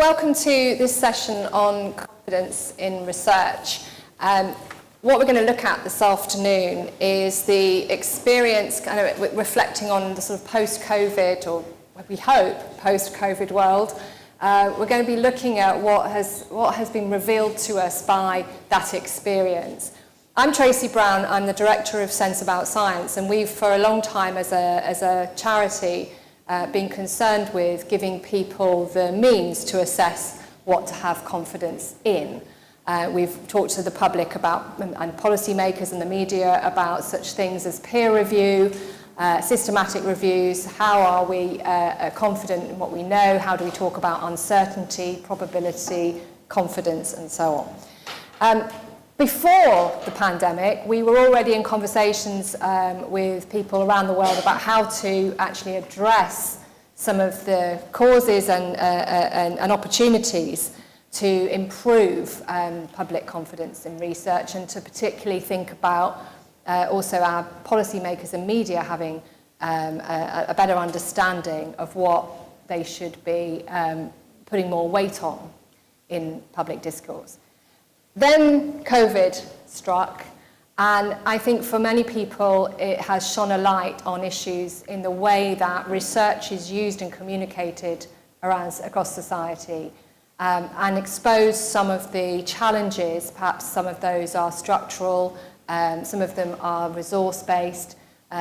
welcome to this session on confidence in research. What we're going to look at this afternoon is the experience, kind of reflecting on the sort of post-COVID, or we hope post-COVID world. We're going to be looking at what has been revealed to us by that experience. I'm Tracy Brown. I'm the director of Sense About Science, and we've for a long time as a charity been concerned with giving people the means to assess what to have confidence in. We've talked to the public about, and policymakers and the media, about such things as peer review, systematic reviews. How are we confident in what we know? How do we talk about uncertainty, probability, confidence, and so on? Before the pandemic, we were already in conversations with people around the world about how to actually address some of the causes and opportunities to improve public confidence in research, and to particularly think about also our policymakers and media having a better understanding of what they should be putting more weight on in public discourse. Then COVID struck, and I think for many people it has shone a light on issues in the way that research is used and communicated across society, and exposed some of the challenges. Perhaps some of those are structural, some of them are resource-based,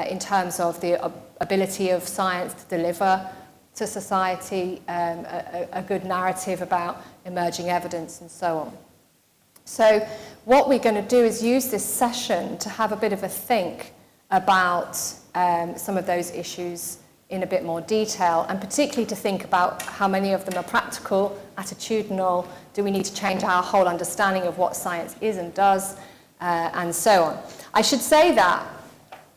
in terms of the ability of science to deliver to society a good narrative about emerging evidence and so on. So what we're going to do is use this session to have a bit of a think about some of those issues in a bit more detail, and particularly to think about how many of them are practical, attitudinal. Do we need to change our whole understanding of what science is and does, and so on. I should say that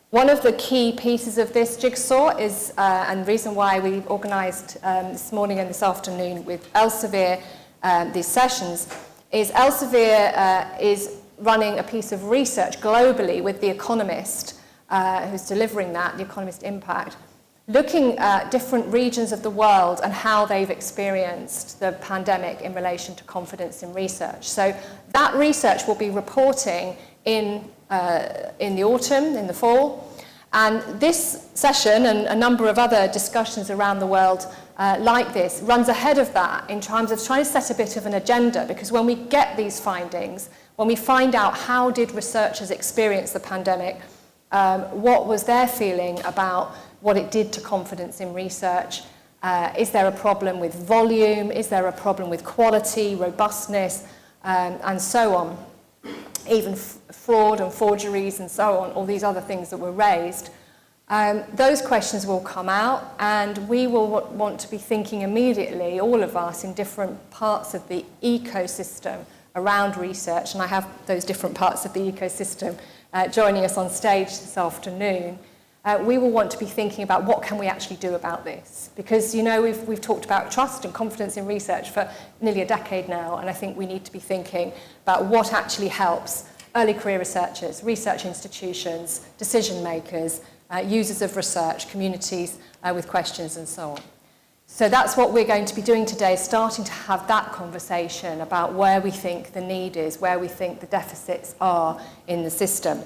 one of the key pieces of this jigsaw is, and the reason why we've organised this morning and this afternoon with Elsevier these sessions, is Elsevier is running a piece of research globally with The Economist, who's delivering that, The Economist Impact, looking at different regions of the world and how they've experienced the pandemic in relation to confidence in research. So that research will be reporting in the autumn, in the fall. And this session and a number of other discussions around the world like this runs ahead of that in terms of trying to set a bit of an agenda, because when we get these findings, when we find out how did researchers experience the pandemic, what was their feeling about what it did to confidence in research, is there a problem with volume, is there a problem with quality, robustness, and so on, even fraud and forgeries and so on, all these other things that were raised. Those questions will come out, and we will want to be thinking immediately, all of us, in different parts of the ecosystem around research, and I have those different parts of the ecosystem joining us on stage this afternoon. We will want to be thinking about what can we actually do about this, because we've talked about trust and confidence in research for nearly a decade now, and I think we need to be thinking about what actually helps early career researchers, research institutions, decision makers, users of research, communities with questions and so on. So that's what we're going to be doing today, starting to have that conversation about where we think the need is, where we think the deficits are in the system.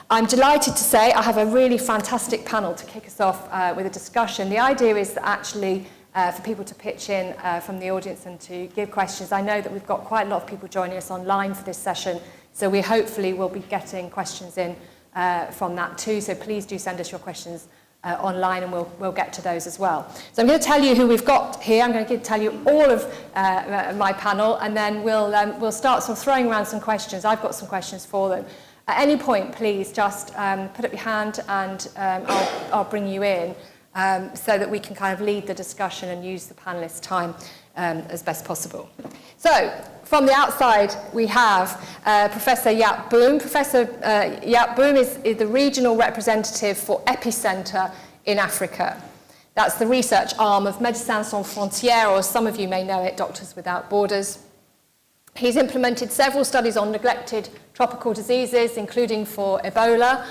I'm delighted to say I have a really fantastic panel to kick us off with a discussion. The idea is that actually for people to pitch in from the audience and to give questions. I know that we've got quite a lot of people joining us online for this session, so we hopefully will be getting questions in from that too. So please do send us your questions online, and we'll get to those as well. So I'm going to tell you who we've got here. I'm going to tell you all of my panel, and then we'll start sort of throwing around some questions. I've got some questions for them. At any point, please just put up your hand, and I'll bring you in so that we can kind of lead the discussion and use the panelists' time as best possible. So, from the outside, we have Professor Jaap Boom. Professor Jaap Boom is the regional representative for Epicenter in Africa. That's the research arm of Médecins Sans Frontières, or some of you may know it, Doctors Without Borders. He's implemented several studies on neglected tropical diseases, including for Ebola,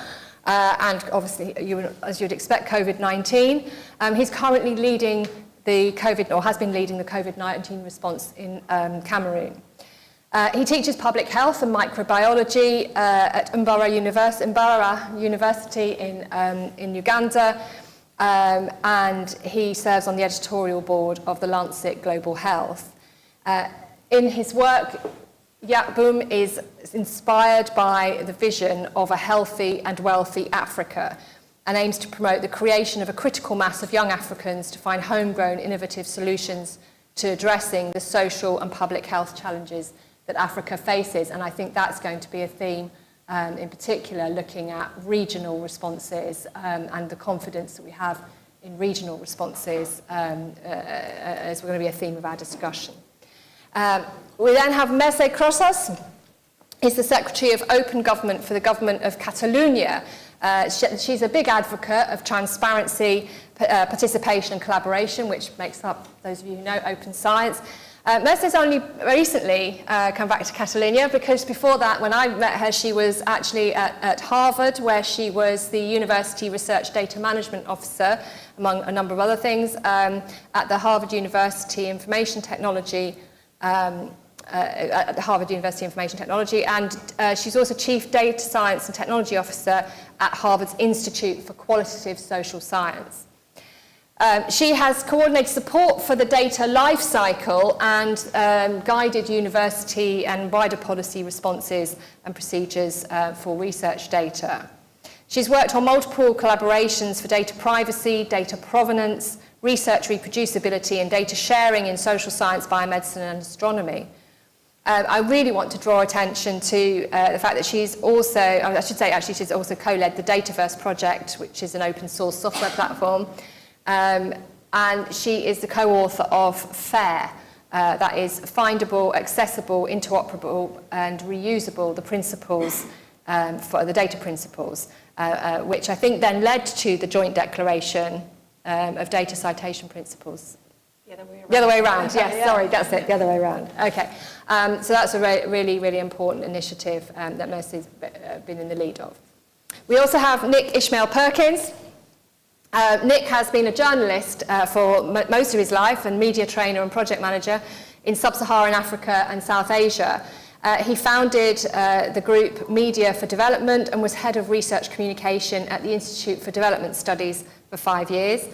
and obviously, as you'd expect, COVID-19. He's currently leading the COVID, or has been leading the COVID-19 response in Cameroon. He teaches public health and microbiology at Mbara University in Uganda, and he serves on the editorial board of the Lancet Global Health. In his work, Yakboom is inspired by the vision of a healthy and wealthy Africa and aims to promote the creation of a critical mass of young Africans to find homegrown innovative solutions to addressing the social and public health challenges that Africa faces. And I think that's going to be a theme, in particular, looking at regional responses and the confidence that we have in regional responses is going to be a theme of our discussion. We then have Mercè Crosas. He's the Secretary of Open Government for the Government of Catalonia. She's a big advocate of transparency, participation and collaboration, which makes up, those of you who know, open science. Mercè's only recently come back to Catalonia, because before that, when I met her, she was actually at Harvard, where she was the University Research Data Management Officer, among a number of other things, at the Harvard University Information Technology, at the Harvard University Information Technology, and she's also Chief Data Science and Technology Officer at Harvard's Institute for Qualitative Social Science. She has coordinated support for the data lifecycle and guided university and wider policy responses and procedures for research data. She's worked on multiple collaborations for data privacy, data provenance, research reproducibility, and data sharing in social science, biomedicine, and astronomy. I really want to draw attention to the fact that she's also, I should say actually, she's also co-led the Dataverse project, which is an open source software platform. And she is the co-author of FAIR, that is findable, accessible, interoperable, and reusable, the principles for the data principles, which I think then led to the joint declaration of data citation principles. The other way around, yes, yeah. Sorry, that's it, the other way around. Okay, so that's a really, really important initiative that Mercè's been in the lead of. We also have Nick Ishmael Perkins. Nick has been a journalist for most of his life, and media trainer and project manager in sub-Saharan Africa and South Asia. He founded the group Media for Development and was head of research communication at the Institute for Development Studies for 5 years.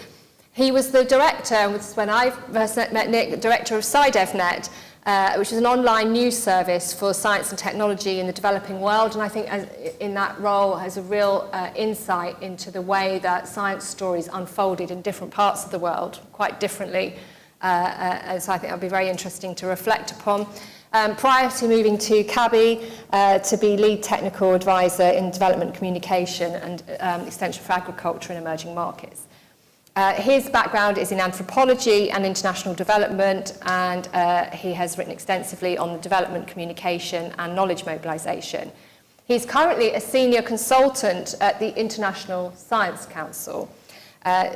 He was the director, when I first met Nick, the director of SciDevNet, which is an online news service for science and technology in the developing world. And I think in that role has a real insight into the way that science stories unfolded in different parts of the world, quite differently. And so I think that'll be very interesting to reflect upon. Prior to moving to CABI to be lead technical advisor in development communication and extension for agriculture and emerging markets. His background is in anthropology and international development, and he has written extensively on the development communication and knowledge mobilization. He's currently a senior consultant at the International Science Council.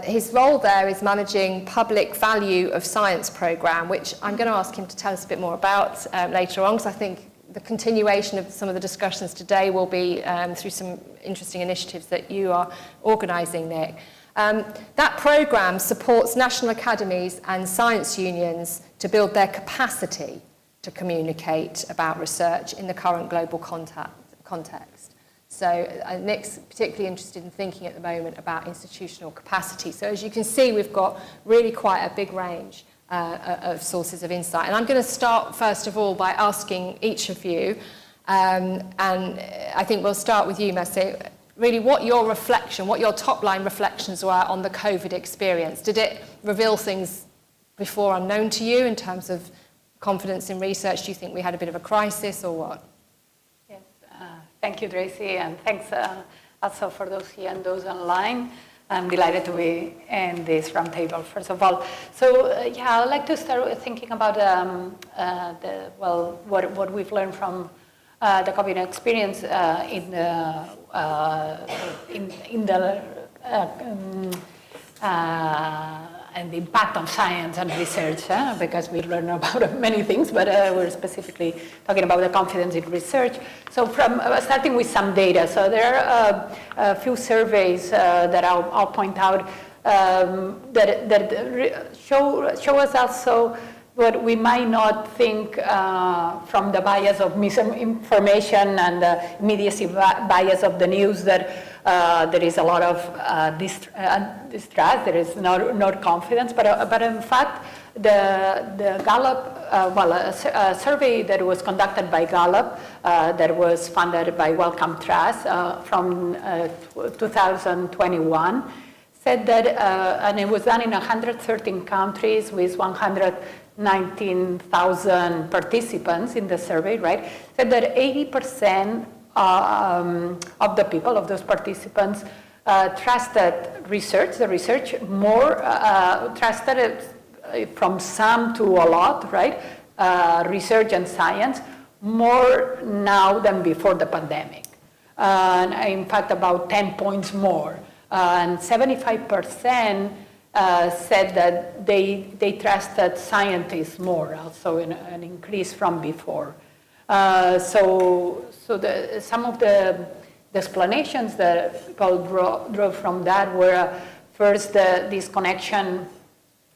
His role there is managing public value of science program, which I'm going to ask him to tell us a bit more about later on, because I think the continuation of some of the discussions today will be through some interesting initiatives that you are organizing, Nick. That programme supports national academies and science unions to build their capacity to communicate about research in the current global context. So Nick's particularly interested in thinking at the moment about institutional capacity. So as you can see, we've got really quite a big range of sources of insight. And I'm going to start, first of all, by asking each of you, and I think we'll start with you, Mercè, really what your top-line reflections were on the COVID experience. Did it reveal things before unknown to you in terms of confidence in research? Do you think we had a bit of a crisis or what? Yes, thank you, Tracy, and thanks also for those here and those online. I'm delighted to be in this roundtable, first of all. So, I'd like to start with thinking about what we've learned from the COVID experience and the impact of science and research, because we learn about many things, but we're specifically talking about the confidence in research. So from starting with some data, so there are a few surveys that I'll point out show us also what we might not think from the bias of misinformation and the immediacy bias of the news, that there is a lot of distrust, there is not confidence, but in fact, the Gallup, a survey that was conducted by Gallup that was funded by Wellcome Trust from 2021 said that, and it was done in 113 countries with 119,000 participants in the survey, right? Said that 80% of the people, of those participants, trusted the research more, trusted it from some to a lot, right? Research and science more now than before the pandemic. And in fact, about 10 points more. And 75% said that they trusted scientists more, also an increase from before. So some of the explanations that people drew from that were first this connection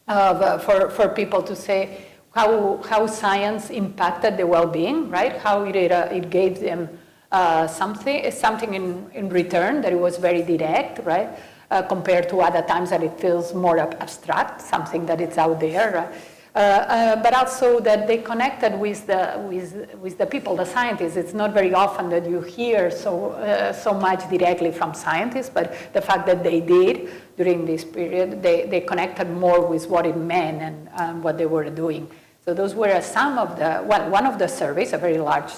of, for people to say how science impacted the well-being, right? How it gave them something in return, that it was very direct, right? Compared to other times that it feels more abstract, something that is out there. But also that they connected with the people, the scientists. It's not very often that you hear so much directly from scientists, but the fact that they did during this period, they connected more with what it meant and what they were doing. So those were some of one of the surveys, a very large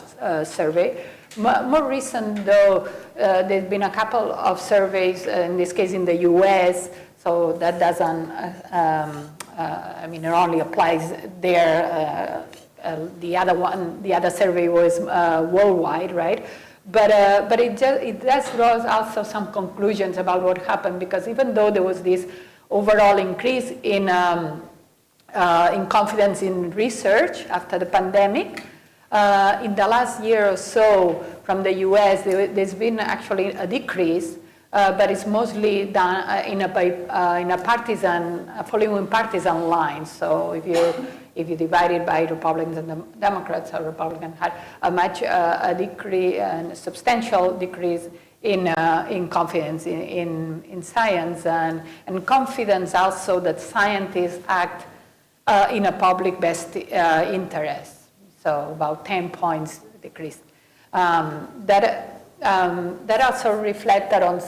survey. More recent, though, there's been a couple of surveys, in this case in the US, so that doesn't, I mean, it only applies there. The other survey was worldwide, right? But it does draw also some conclusions about what happened, because even though there was this overall increase in confidence in research after the pandemic, in the last year or so from the US, there's been actually a decrease, but it's mostly done in a partisan, following partisan lines. So if you divide it by Republicans and Democrats, or Republicans had a decrease, a substantial decrease in confidence in science, and confidence also that scientists act in a public best interest. So about 10 points decrease. That also reflected on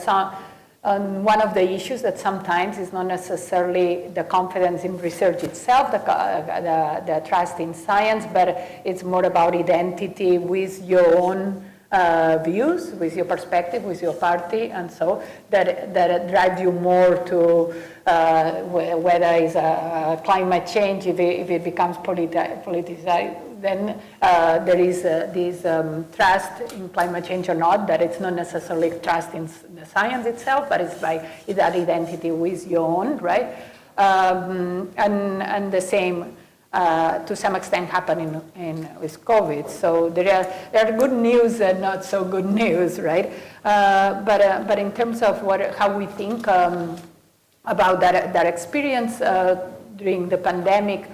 one of the issues that sometimes is not necessarily the confidence in research itself, the trust in science, but it's more about identity with your own views, with your perspective, with your party, and so that drives you more to whether it's climate change, if it becomes politicized, then there is this trust in climate change or not, that it's not necessarily trust in the science itself, but it's that identity with your own, right? And the same, to some extent, happened with COVID. So there are good news and not so good news, right? But in terms of how we think about that experience during the pandemic,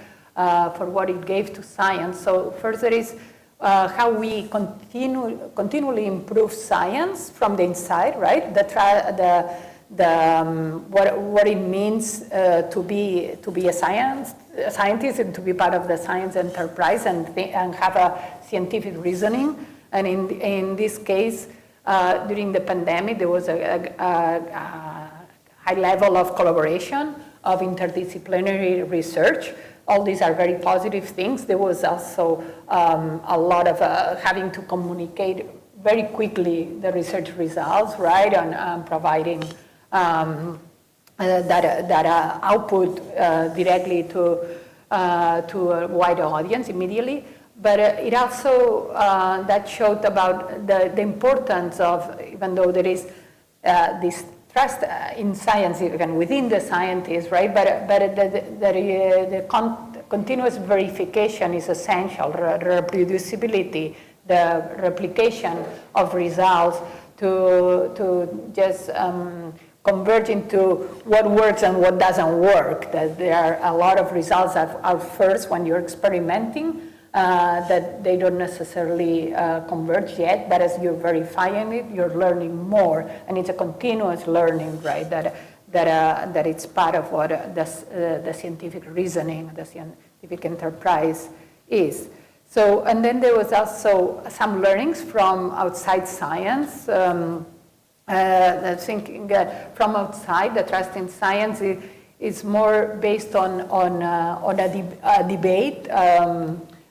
for what it gave to science. So first there is how we continually improve science from the inside, right? What it means to be a scientist and to be part of the science enterprise and have a scientific reasoning. And in this case, during the pandemic, there was a high level of collaboration, of interdisciplinary research. All these are very positive things. There was also a lot of having to communicate very quickly the research results, right, and providing that output directly to a wider audience immediately. But it also, that showed about the importance of, even though there is this trust in science, even within the scientists, right? But the continuous verification is essential, reproducibility, the replication of results to just converge into what works and what doesn't work. That there are a lot of results that are first when you're experimenting, that they don't necessarily converge yet, but as you're verifying it, you're learning more, and it's a continuous learning, right? That it's part of what the scientific reasoning, the scientific enterprise is. So, and then there was also some learnings from outside science. Thinking from outside, the trust in science is more based on a debate.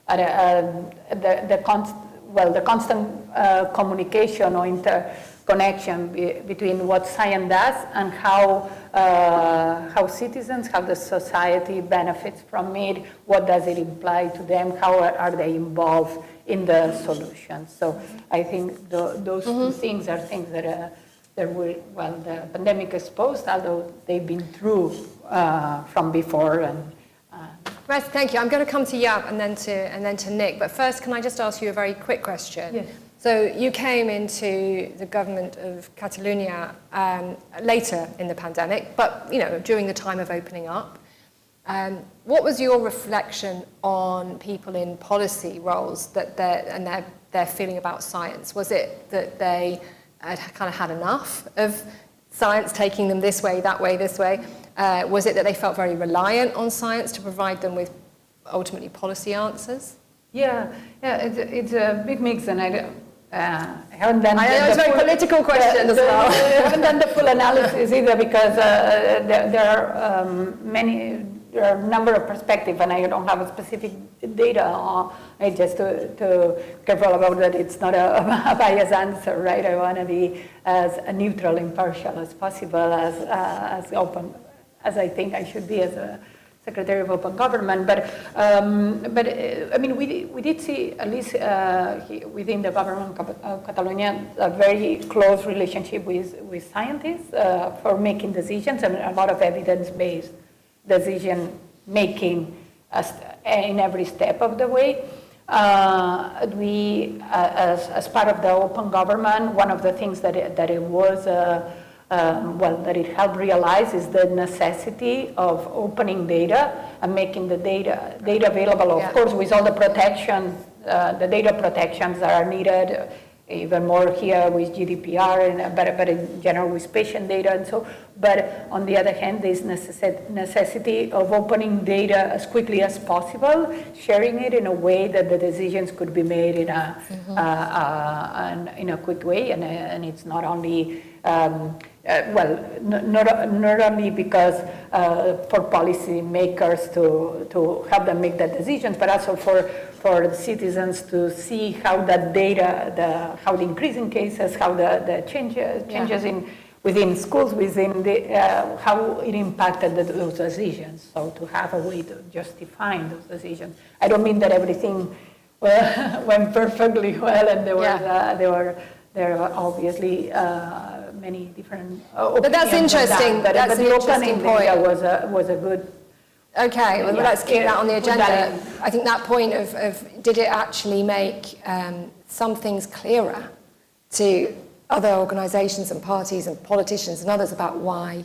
The constant communication or interconnection between what science does and how citizens, how the society benefits from it, what does it imply to them, how are they involved in the solution. So I think those two things are things that the pandemic exposed, although they've been through from before. And Right, thank you. I'm going to come to Jaap and then to Nick. But first, can I just ask you a very quick question? Yes. So you came into the government of Catalonia later in the pandemic, but during the time of opening up. What was your reflection on people in policy roles and their feeling about science? Was it that they had kind of had enough of science taking them this way, that way, this way? Was it that they felt very reliant on science to provide them with ultimately policy answers? Yeah, it's a big mix, and I haven't done. I know it's a very political question as well. I haven't done the full analysis either because there are there are a number of perspectives, and I don't have a specific data. I just to careful about that. It's not a biased answer, right? I want to be as neutral, impartial as possible, as open as I think I should be as a Secretary of Open Government. But I mean, we did see, at least within the government of Catalonia, a very close relationship with scientists for making decisions, and a lot of evidence-based decision making in every step of the way. We, as part of the open government, one of the things that it was that it helped realize is the necessity of opening data and making the data available, of course, with all the protections, the data protections that are needed, even more here with GDPR, but in general with patient data and so. But on the other hand, there's necessity of opening data as quickly as possible, sharing it in a way that the decisions could be made in a quick way, and it's not only. Not only because for policy makers to help them make that decisions, but also for the citizens to see how that data, how the increasing cases, how the changes within schools, within how it impacted those decisions. So to have a way to justify those decisions. I don't mean that everything went perfectly well, and there were obviously many different opinions. But that's interesting. But the opening point was a good. Okay, well, let's keep that on the agenda. I think that point of did it actually make some things clearer to other organisations and parties and politicians and others about why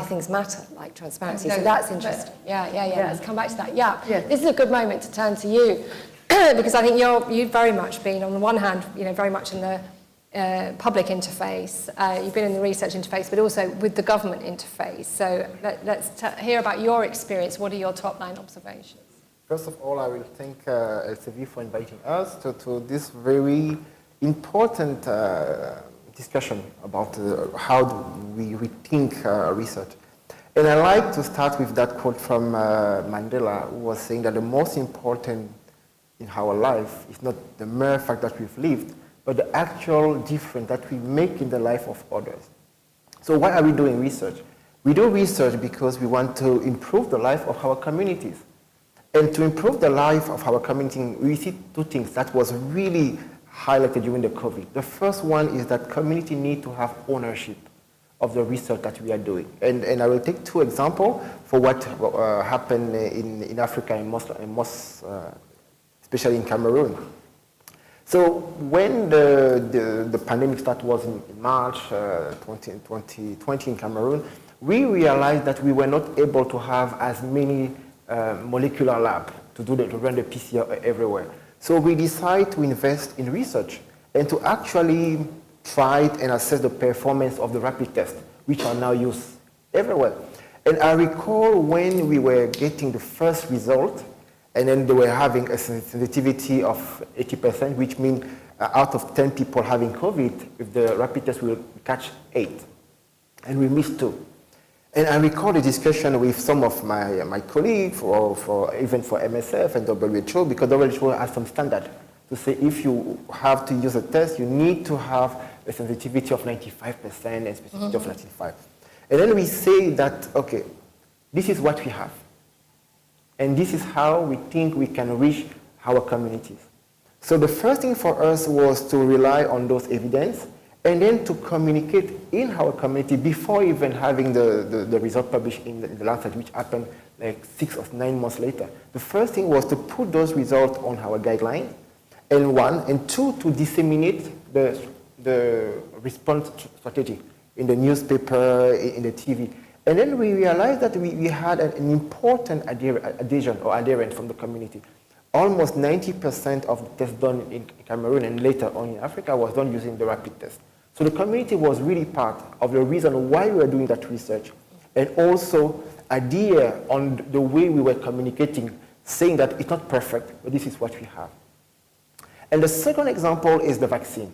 things matter, like transparency. So that's interesting. Yeah. Let's come back to that. Yeah. This is a good moment to turn to you because I think you've very much been, on the one hand, very much in the public interface. You've been in the research interface, but also with the government interface. So let's hear about your experience. What are your top line observations? First of all, I will thank Elsevier for inviting us to this very important discussion about how we rethink research. And I like to start with that quote from Mandela, who was saying that the most important in our life is not the mere fact that we've lived, but the actual difference that we make in the life of others. So why are we doing research? We do research because we want to improve the life of our communities. And to improve the life of our community, we see two things that was really highlighted during the COVID. The first one is that community need to have ownership of the research that we are doing. And I will take two examples for what happened in Africa and most especially in Cameroon. So when the pandemic started was in March 2020 in Cameroon, we realized that we were not able to have as many molecular labs to run the PCR everywhere. So we decided to invest in research and to actually try and assess the performance of the rapid tests, which are now used everywhere. And I recall when we were getting the first result, and then they were having a sensitivity of 80%, which means out of 10 people having COVID, if the rapid test will catch 8. And we missed 2. And I recall a discussion with some of my colleagues, even for MSF and WHO, because WHO has some standard to say if you have to use a test, you need to have a sensitivity of 95% and specificity of 95%. And then we say that, okay, this is what we have. And this is how we think we can reach our communities. So the first thing for us was to rely on those evidence and then to communicate in our community before even having the result published in the Lancet, which happened like 6 or 9 months later. The first thing was to put those results on our guidelines, and 1, and 2, to disseminate the response strategy in the newspaper, in the TV. And then we realized that we had an important adhesion or adherence from the community. Almost 90% of the tests done in Cameroon and later on in Africa was done using the rapid test. So the community was really part of the reason why we were doing that research, and also adhere on the way we were communicating, saying that it's not perfect, but this is what we have. And the second example is the vaccine.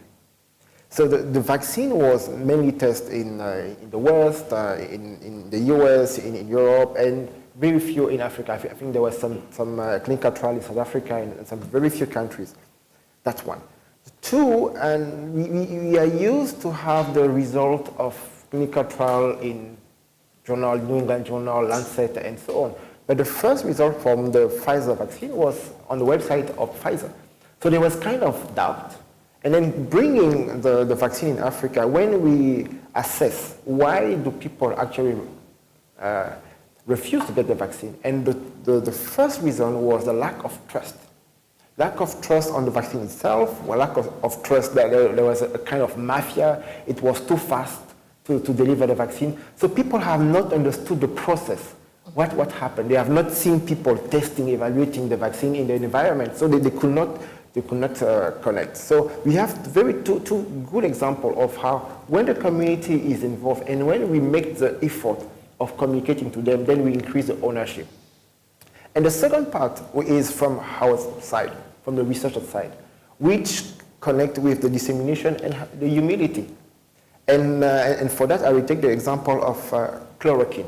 So the vaccine was mainly tested in the West, in the US, in Europe, and very few in Africa. I think there was some clinical trial in South Africa and some very few countries. That's 1. 2, and we are used to have the result of clinical trial in journal, New England Journal, Lancet, and so on. But the first result from the Pfizer vaccine was on the website of Pfizer. So there was kind of doubt. And then bringing the vaccine in Africa, when we assess why do people actually refuse to get the vaccine, and the first reason was the lack of trust. Lack of trust on the vaccine itself, or lack of trust that there was a kind of mafia, it was too fast to deliver the vaccine. So people have not understood the process, what happened. They have not seen people testing, evaluating the vaccine in the environment, so they could not connect. So we have two good examples of how when the community is involved and when we make the effort of communicating to them, then we increase the ownership. And the second part is from our side, from the researcher side, which connect with the dissemination and the humility. And for that, I will take the example of chloroquine.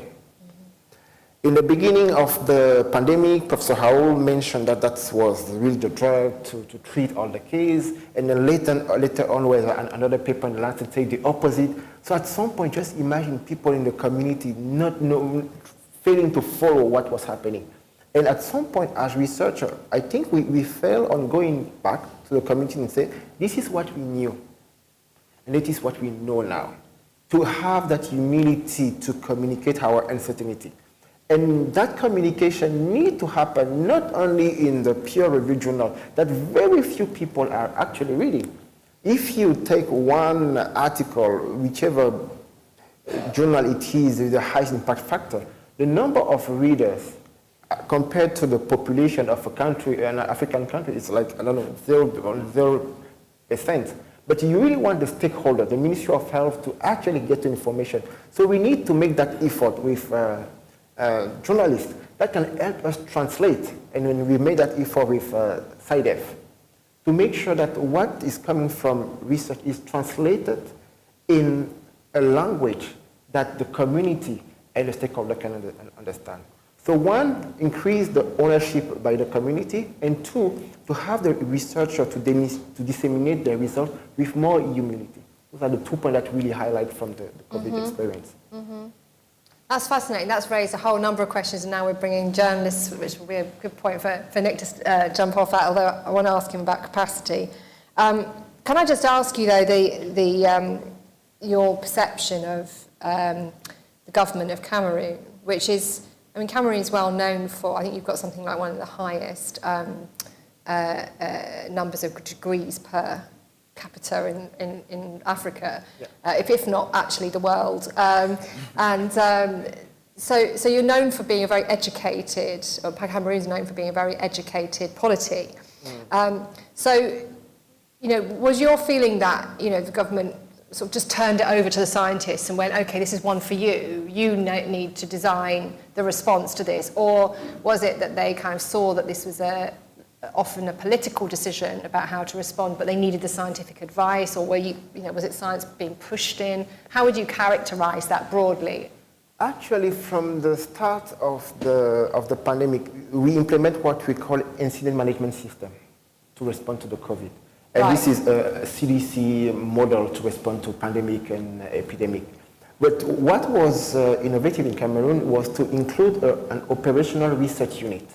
In the beginning of the pandemic, Professor Raoul mentioned that was really the drug to treat all the cases, and then later on was another paper in the Lancet saying the opposite. So at some point, just imagine people in the community failing to follow what was happening. And at some point, as researchers, I think we fail on going back to the community and say, this is what we knew, and it is what we know now. To have that humility to communicate our uncertainty. And that communication needs to happen not only in the peer-reviewed journal that very few people are actually reading. If you take one article, whichever journal it is with the highest impact factor, the number of readers compared to the population of a country, an African country, is like, I don't know, 0%. But you really want the stakeholder, the Ministry of Health, to actually get the information. So we need to make that effort with journalists that can help us translate. And when we made that effort with SciDef, to make sure that what is coming from research is translated in a language that the community and the stakeholder can understand. So 1, increase the ownership by the community, and 2, to have the researcher to disseminate the results with more humility. Those are the 2 points that really highlight from the COVID experience. That's fascinating. That's raised a whole number of questions, and now we're bringing journalists, which will be a good point for Nick to jump off at, although I want to ask him about capacity. Can I just ask you, though, your perception of the government of Cameroon, which is, I mean, Cameroon is well known for, I think you've got something like one of the highest numbers of degrees per capita in Africa, if not actually the world. So you're known for being a very educated, or Cameroon's known for being a very educated polity. So, was your feeling that, the government sort of just turned it over to the scientists and went, okay, this is one for you, you need to design the response to this? Or was it that they kind of saw that this was often a political decision about how to respond, but they needed the scientific advice? Or was it science being pushed in? How would you characterize that broadly? Actually, from the start of the pandemic, we implement what we call incident management system to respond to the COVID. And this is a CDC model to respond to pandemic and epidemic. But what was innovative in Cameroon was to include an operational research unit,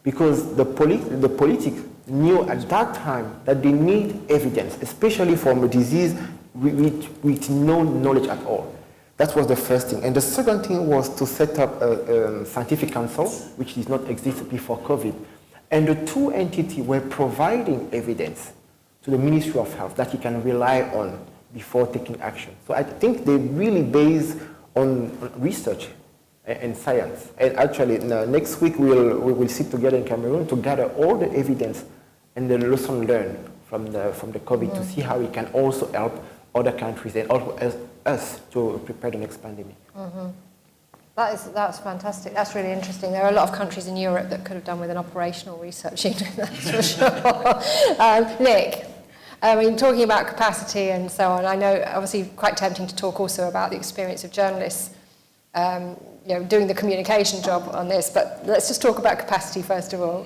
because the politics knew at that time that they need evidence, especially from a disease with no knowledge at all. That was the first thing. And the second thing was to set up a scientific council, which did not exist before COVID. And the two entities were providing evidence to the Ministry of Health that you can rely on before taking action. So I think they really based on research and science. And actually, next week we will sit together in Cameroon to gather all the evidence and the lesson learned from the COVID to see how we can also help other countries and also us to prepare the next pandemic. That's fantastic. That's really interesting. There are a lot of countries in Europe that could have done with an operational research unit, that's for sure. Nick, I mean, talking about capacity and so on, I know obviously quite tempting to talk also about the experience of journalists, doing the communication job on this, but let's just talk about capacity first of all.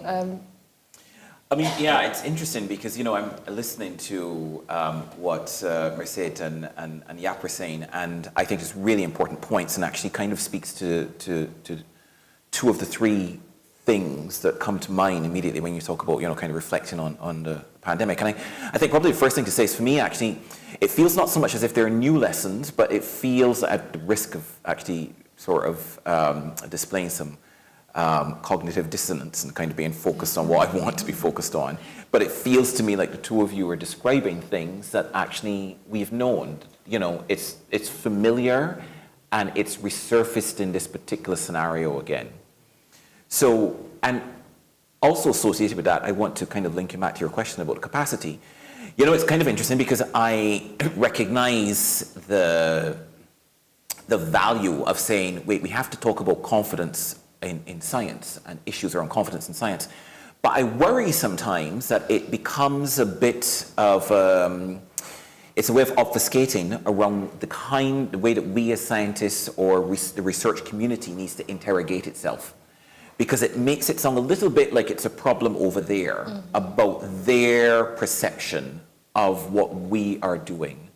I mean, yeah, it's interesting because, I'm listening to what Merced and Jaap were saying, and I think it's really important points and actually kind of speaks to two of the three things that come to mind immediately when you talk about, kind of reflecting on the pandemic. And I think probably the first thing to say is, for me, actually, it feels not so much as if they're new lessons, but it feels at the risk of actually sort of displaying some cognitive dissonance and kind of being focused on what I want to be focused on. But it feels to me like the two of you are describing things that actually we've known. It's familiar and it's resurfaced in this particular scenario again. So, and also associated with that, I want to kind of link you back to your question about capacity. It's kind of interesting because I recognize the value of saying, wait, we have to talk about confidence in science and issues around confidence in science. But I worry sometimes that it becomes a bit of, it's a way of obfuscating around the way that we as scientists or the research community needs to interrogate itself. Because it makes it sound a little bit like it's a problem over there about their perception of what we are doing.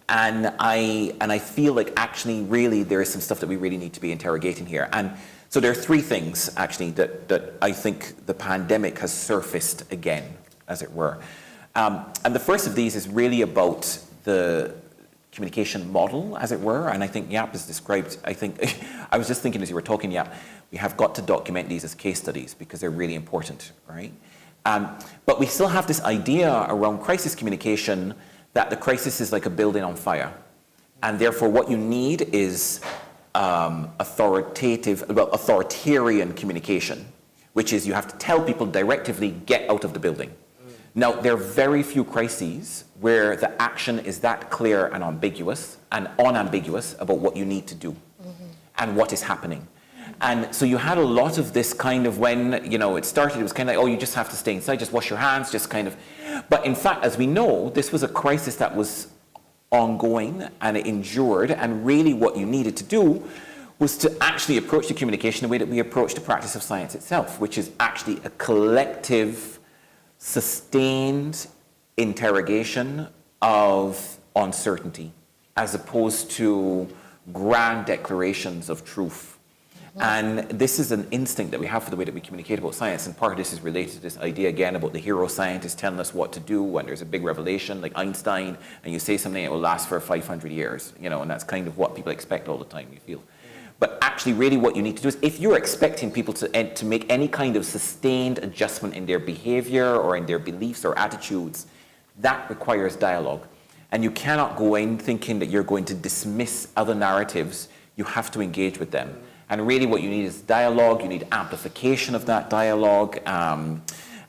And I feel like actually really there is some stuff that we really need to be interrogating here. And so there are three things actually that I think the pandemic has surfaced again, as it were. And the first of these is really about the communication model, as it were. And I think Jaap has described, I was just thinking as you were talking, Jaap, we have got to document these as case studies because they're really important, right? But we still have this idea around crisis communication that the crisis is like a building on fire. And therefore what you need is authoritarian communication, which is you have to tell people directively, get out of the building. Now, there are very few crises where the action is that clear and ambiguous and unambiguous about what you need to do and what is happening. And so you had a lot of this kind of when, it started, it was kind of like, oh, you just have to stay inside, just wash your hands, just kind of. But in fact, as we know, this was a crisis that was ongoing and it endured, and really what you needed to do was to actually approach the communication the way that we approach the practice of science itself, which is actually a collective, sustained interrogation of uncertainty, as opposed to grand declarations of truth. And this is an instinct that we have for the way that we communicate about science, and part of this is related to this idea again about the hero scientist telling us what to do when there's a big revelation like Einstein, and you say something that will last for 500 years, and that's kind of what people expect all the time, you feel. But actually, really what you need to do is, if you're expecting people to make any kind of sustained adjustment in their behavior or in their beliefs or attitudes, that requires dialogue. And you cannot go in thinking that you're going to dismiss other narratives. You have to engage with them. And really what you need is dialogue, you need amplification of that dialogue,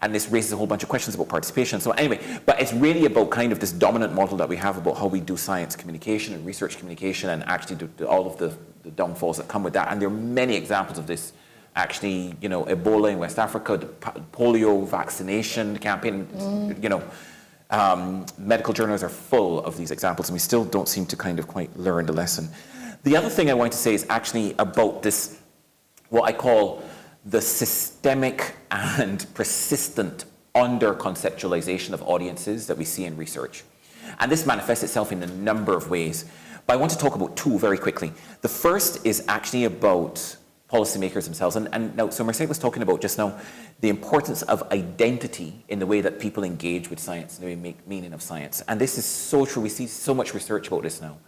and this raises a whole bunch of questions about participation. So anyway, but it's really about kind of this dominant model that we have about how we do science communication and research communication, and actually all of the downfalls that come with that. And there are many examples of this. Actually, you know, Ebola in West Africa, the polio vaccination campaign, you know, medical journals are full of these examples, and we still don't seem to kind of quite learn the lesson. The other thing I want to say is actually about this, what I call the systemic and persistent under-conceptualization of audiences that we see in research. And this manifests itself in a number of ways. But I want to talk about two very quickly. The first is actually about policymakers themselves. And now, so Mercedes was talking about just now the importance of identity in the way that people engage with science and the way they make meaning of science. And this is so true. We see so much research about this now.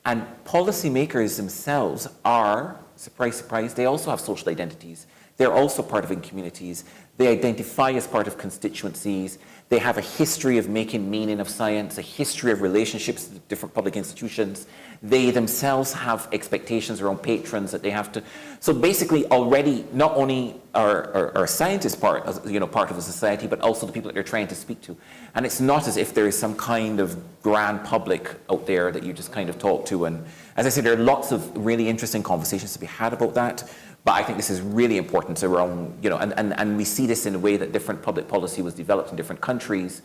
And policymakers themselves are, surprise, surprise, they also have social identities. They're also part of communities. They identify as part of constituencies. They have a history of making meaning of science, a history of relationships with different public institutions. They themselves have expectations around patrons that they have to. So basically, already, not only are scientists part of the society, but also the people that they're trying to speak to. And it's not as if there is some kind of grand public out there that you just kind of talk to. And as I said, there are lots of really interesting conversations to be had about that. But I think this is really important around, you know, and we see this in the way that different public policy was developed in different countries,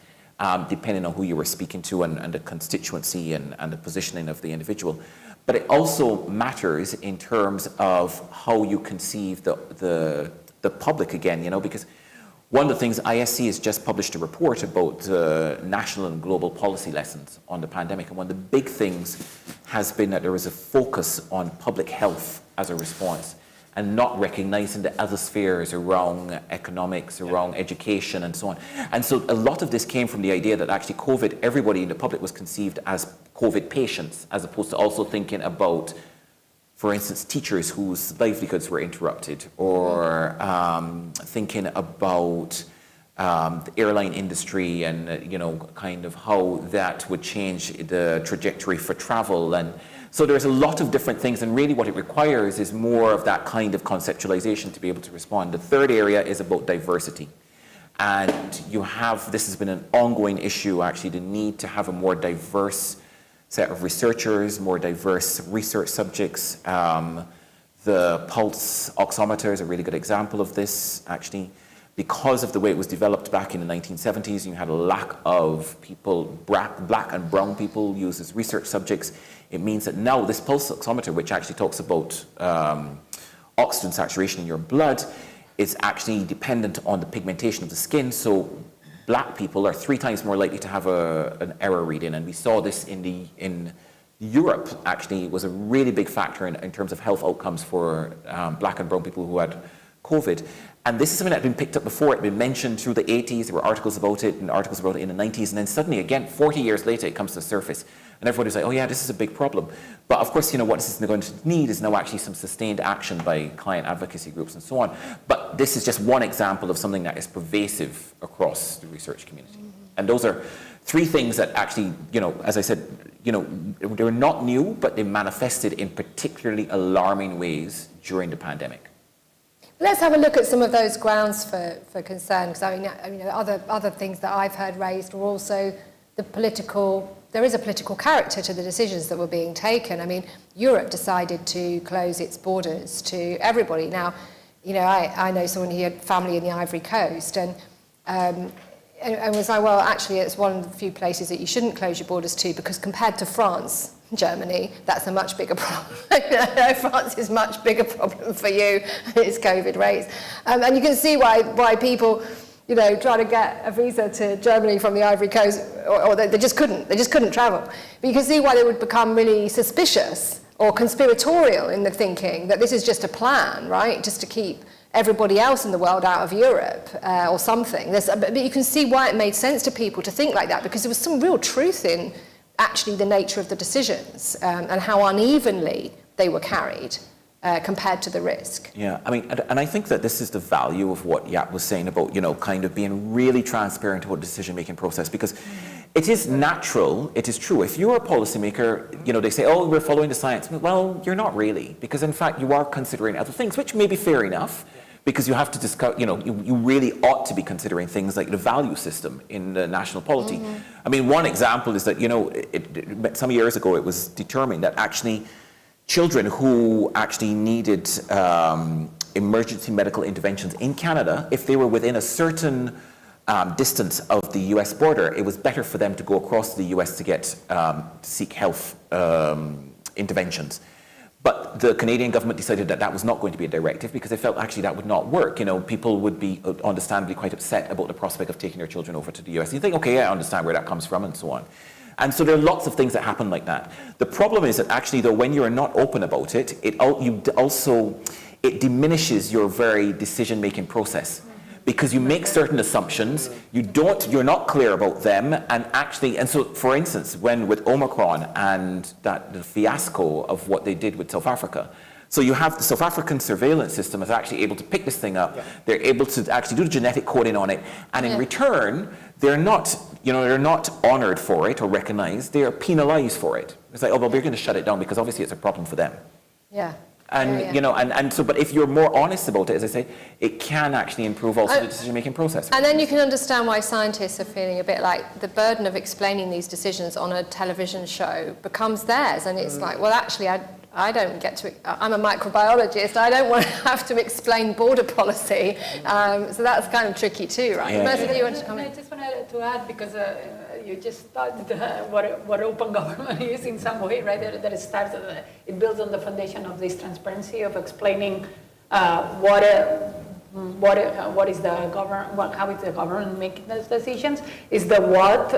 depending on who you were speaking to and the constituency and the positioning of the individual. But it also matters in terms of how you conceive the public again, you know, because one of the things, ISC has just published a report about national and global policy lessons on the pandemic. And one of the big things has been that there is a focus on public health as a response, and not recognizing the other spheres around economics, around education, and so on. And so a lot of this came from the idea that actually COVID, everybody in the public was conceived as COVID patients, as opposed to also thinking about, for instance, teachers whose livelihoods were interrupted, or thinking about the airline industry and, you know, kind of how that would change the trajectory for travel. And so there's a lot of different things, and really what it requires is more of that kind of conceptualization to be able to respond. The third area is about diversity. And you have, this has been an ongoing issue actually, the need to have a more diverse set of researchers, more diverse research subjects. The pulse oximeter is a really good example of this actually. Because of the way it was developed back in the 1970s, you had a lack of people, black and brown people used as research subjects. It means that now this pulse oximeter, which actually talks about oxygen saturation in your blood, is actually dependent on the pigmentation of the skin. So black people are 3 times more likely to have an error reading. And we saw this in Europe, actually. It was a really big factor in terms of health outcomes for black and brown people who had COVID. And this is something that had been picked up before. It had been mentioned through the 80s. There were articles about it, and articles about it in the 90s. And then suddenly, again, 40 years later, it comes to the surface. And everybody's like, oh yeah, this is a big problem. But of course, you know, what this is going to need is now actually some sustained action by client advocacy groups and so on. But this is just one example of something that is pervasive across the research community. And those are 3 things that actually, you know, as I said, you know, they were not new, but they manifested in particularly alarming ways during the pandemic. Let's have a look at some of those grounds for concern, because I mean, other things that I've heard raised were also the political. There is a political character to the decisions that were being taken. I mean, Europe decided to close its borders to everybody. Now, you know, I know someone who had family in the Ivory Coast, and was like, well, actually, it's one of the few places that you shouldn't close your borders to, because compared to France, Germany, that's a much bigger problem. France is a much bigger problem for you, its COVID rates. And you can see why people, you know, try to get a visa to Germany from the Ivory Coast, or they just couldn't travel. But you can see why they would become really suspicious or conspiratorial in the thinking that this is just a plan, right? Just to keep everybody else in the world out of Europe or something. But you can see why it made sense to people to think like that, because there was some real truth in actually the nature of the decisions and how unevenly they were carried compared to the risk. Yeah, I mean, and I think that this is the value of what Yap was saying about, kind of being really transparent about the decision-making process, because it is natural, it is true. If you're a policymaker, they say, oh, we're following the science. Well, you're not really, because in fact, you are considering other things, which may be fair enough, because you have to discuss, you really ought to be considering things like the value system in the national polity. I mean, one example is that, some years ago, it was determined that actually children who actually needed emergency medical interventions in Canada, if they were within a certain distance of the US border, it was better for them to go across the US to get seek health interventions. But the Canadian government decided that that was not going to be a directive because they felt actually that would not work. People would be understandably quite upset about the prospect of taking their children over to the US. And you think, okay, yeah, I understand where that comes from and so on. And so there are lots of things that happen like that. The problem is that actually, though, when you're not open about it, it diminishes your very decision-making process. Because you make certain assumptions, you're not clear about them, and so, for instance, with Omicron and the fiasco of what they did with South Africa, so you have the South African surveillance system is actually able to pick this thing up, they're able to actually do the genetic coding on it, and in return, they're not honored for it or recognized, they are penalized for it. It's like, oh, well, we're going to shut it down because obviously it's a problem for them. Yeah. And, and so, but if you're more honest about it, as I say, it can actually improve also the decision-making process. And then you can understand why scientists are feeling a bit like the burden of explaining these decisions on a television show becomes theirs. And it's like, well, actually, I don't get to, I'm a microbiologist, I don't want to have to explain border policy. So that's kind of tricky too, right? Yeah. You want to comment? I just wanted to add, because you just started what open government is in some way, right? That it starts, it builds on the foundation of this transparency of explaining what is the government, how is the government making those decisions? Is the what,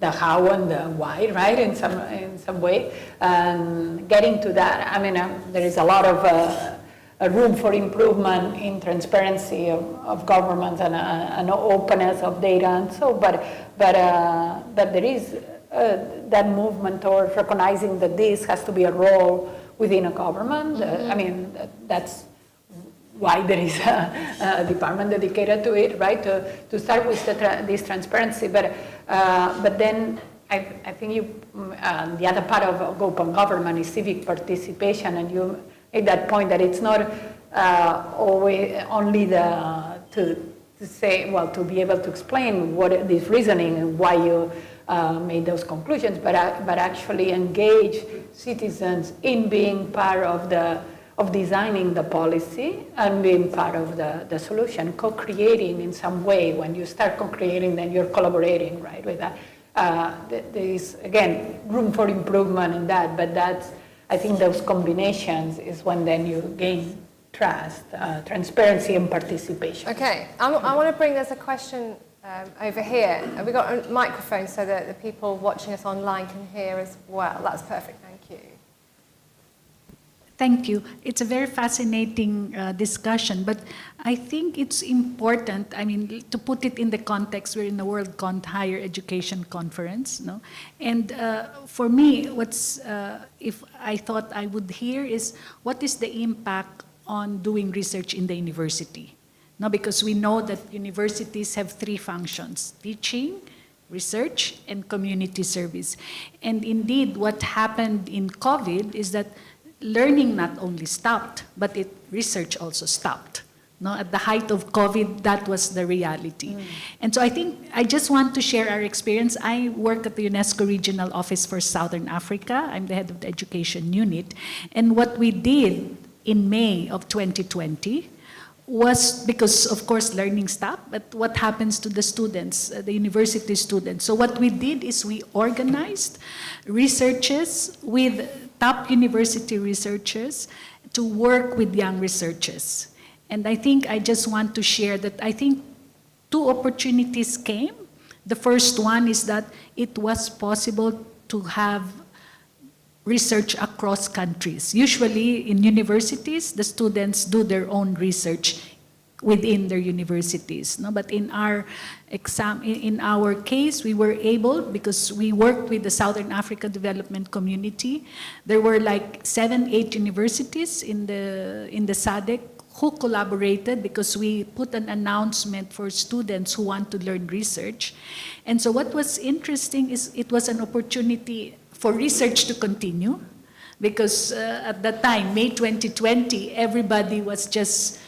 the how and the why, right? In some way, and getting to that. I mean, there is a lot of a room for improvement in transparency of government and openness of data and so, but there is that movement towards recognizing that this has to be a role within a government. I mean, that's why there is a department dedicated to it, right? To start with this transparency, but then I think the other part of open government is civic participation, and you made that point that it's not always only to say, well, to be able to explain what this reasoning and why you made those conclusions, but actually engage citizens in being part of designing the policy and being part of the solution, co-creating in some way. When you start co-creating, then you're collaborating, right, with that. There is, again, room for improvement in that, but that's, I think those combinations is when then you gain trust, transparency, and participation. Okay, I want to bring, there's a question over here. Have we got a microphone so that the people watching us online can hear as well? That's perfect, thank you. Thank you. It's a very fascinating discussion, but I think it's important, I mean, to put it in the context, we're in the World Higher Education Conference, no? And for me, if I thought I would hear is, what is the impact on doing research in the university? No, because we know that universities have three functions: teaching, research, and community service. And indeed, what happened in COVID is that learning not only stopped, but research also stopped. No, at the height of COVID, that was the reality. And so I think I just want to share our experience. I work at the UNESCO Regional Office for Southern Africa. I'm the head of the education unit. And what we did in May of 2020 was, because of course learning stopped, but what happens to the students, the university students? So what we did is we organized researchers with top university researchers to work with young researchers. And I think I just want to share that I think two opportunities came. The first one is that it was possible to have research across countries. Usually in universities, the students do their own research within their universities. No? But in our in our case, we were able, because we worked with the Southern Africa Development Community, there were like 7, 8 universities in the SADC who collaborated, because we put an announcement for students who want to learn research. And so what was interesting is it was an opportunity for research to continue, because at that time, May 2020, everybody was just,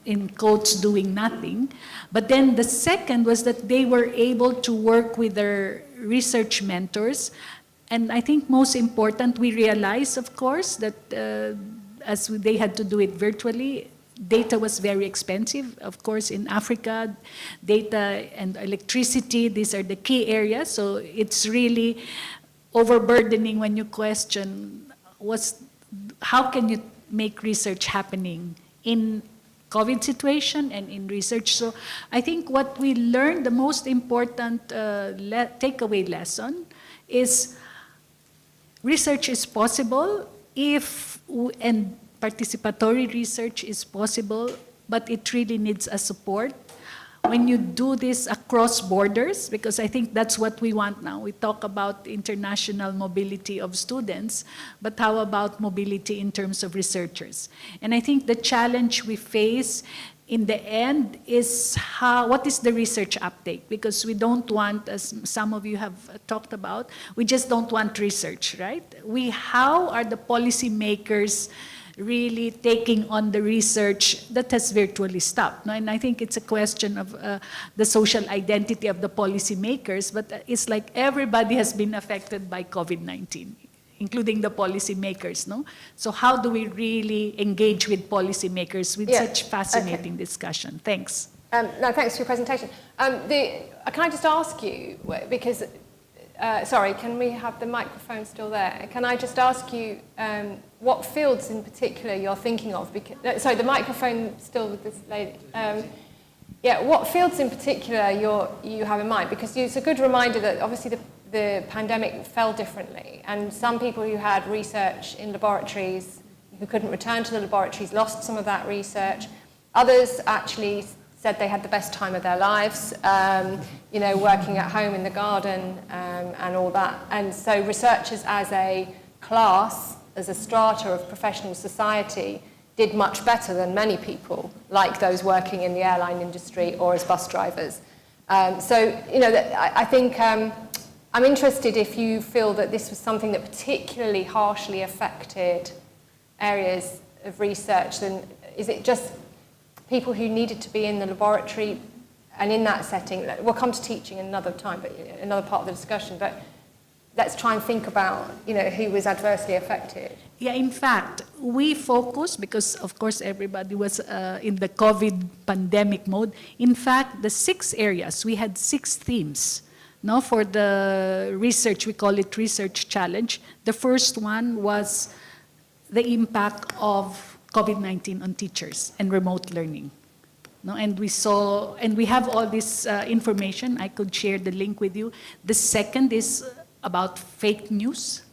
in quotes, doing nothing. But then the second was that they were able to work with their research mentors. And I think most important, we realized, of course, that as they had to do it virtually, data was very expensive. Of course, in Africa, data and electricity, these are the key areas. So it's really overburdening when you question how can you make research happening in COVID situation and in research. So I think what we learned, the most important takeaway lesson is research is possible and participatory research is possible, but it really needs a support. When you do this across borders, because I think that's what we want now. We talk about international mobility of students, but how about mobility in terms of researchers? And I think the challenge we face in the end is what is the research uptake? Because we don't want, as some of you have talked about, we just don't want research, right? How are the policymakers really taking on the research that has virtually stopped? And I think it's a question of the social identity of the policymakers, but it's like everybody has been affected by COVID-19, including the policymakers, no? So how do we really engage with policymakers with such fascinating discussion? Thanks. No, thanks for your presentation. Can I just ask you, because, sorry, can we have the microphone still there? Can I just ask you what fields in particular you're thinking of? Because, sorry, the microphone still with this lady. What fields in particular you have in mind? Because it's a good reminder that obviously the pandemic fell differently, and some people who had research in laboratories who couldn't return to the laboratories lost some of that research. Others actually said they had the best time of their lives, working at home in the garden and all that. And so researchers as a class, as a strata of professional society, did much better than many people, like those working in the airline industry or as bus drivers. I think I'm interested if you feel that this was something that particularly harshly affected areas of research. Then is it just people who needed to be in the laboratory and in that setting? We'll come to teaching another time, but another part of the discussion. But let's try and think about, who was adversely affected. Yeah, in fact, we focused, because of course everybody was in the COVID pandemic mode. In fact, the 6 areas, we had 6 themes. Now for the research, we call it Research Challenge. The first one was the impact of COVID-19 on teachers and remote learning. No, and we have all this information. I could share the link with you. The second is about fake news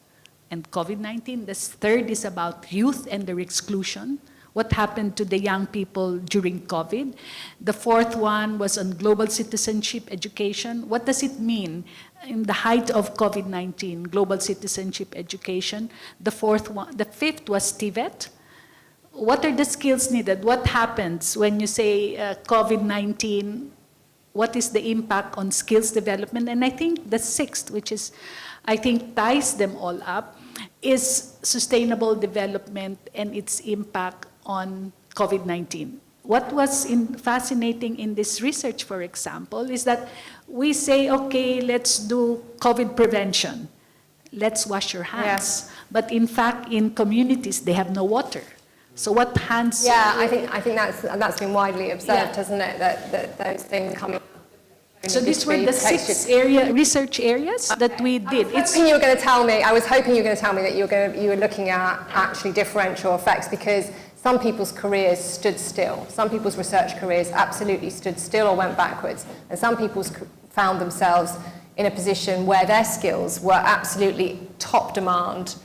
and COVID-19. The third is about youth and their exclusion. What happened to the young people during COVID? The fourth one was on global citizenship education. What does it mean in the height of COVID-19, global citizenship education? The fifth was TVET. What are the skills needed? What happens when you say COVID-19? What is the impact on skills development? And I think the sixth, which is, I think, ties them all up, is sustainable development and its impact on COVID-19. What was fascinating in this research, for example, is that we say, okay, let's do COVID prevention. Let's wash your hands. Yeah. But in fact, in communities, they have no water. So what hands? Yeah, I think that's been widely observed, hasn't it? That those things come. So these were the 6 research areas that we did. I was hoping you were going to tell me that you were looking at actually differential effects, because some people's careers stood still. Some people's research careers absolutely stood still or went backwards, and some people found themselves in a position where their skills were absolutely top demand.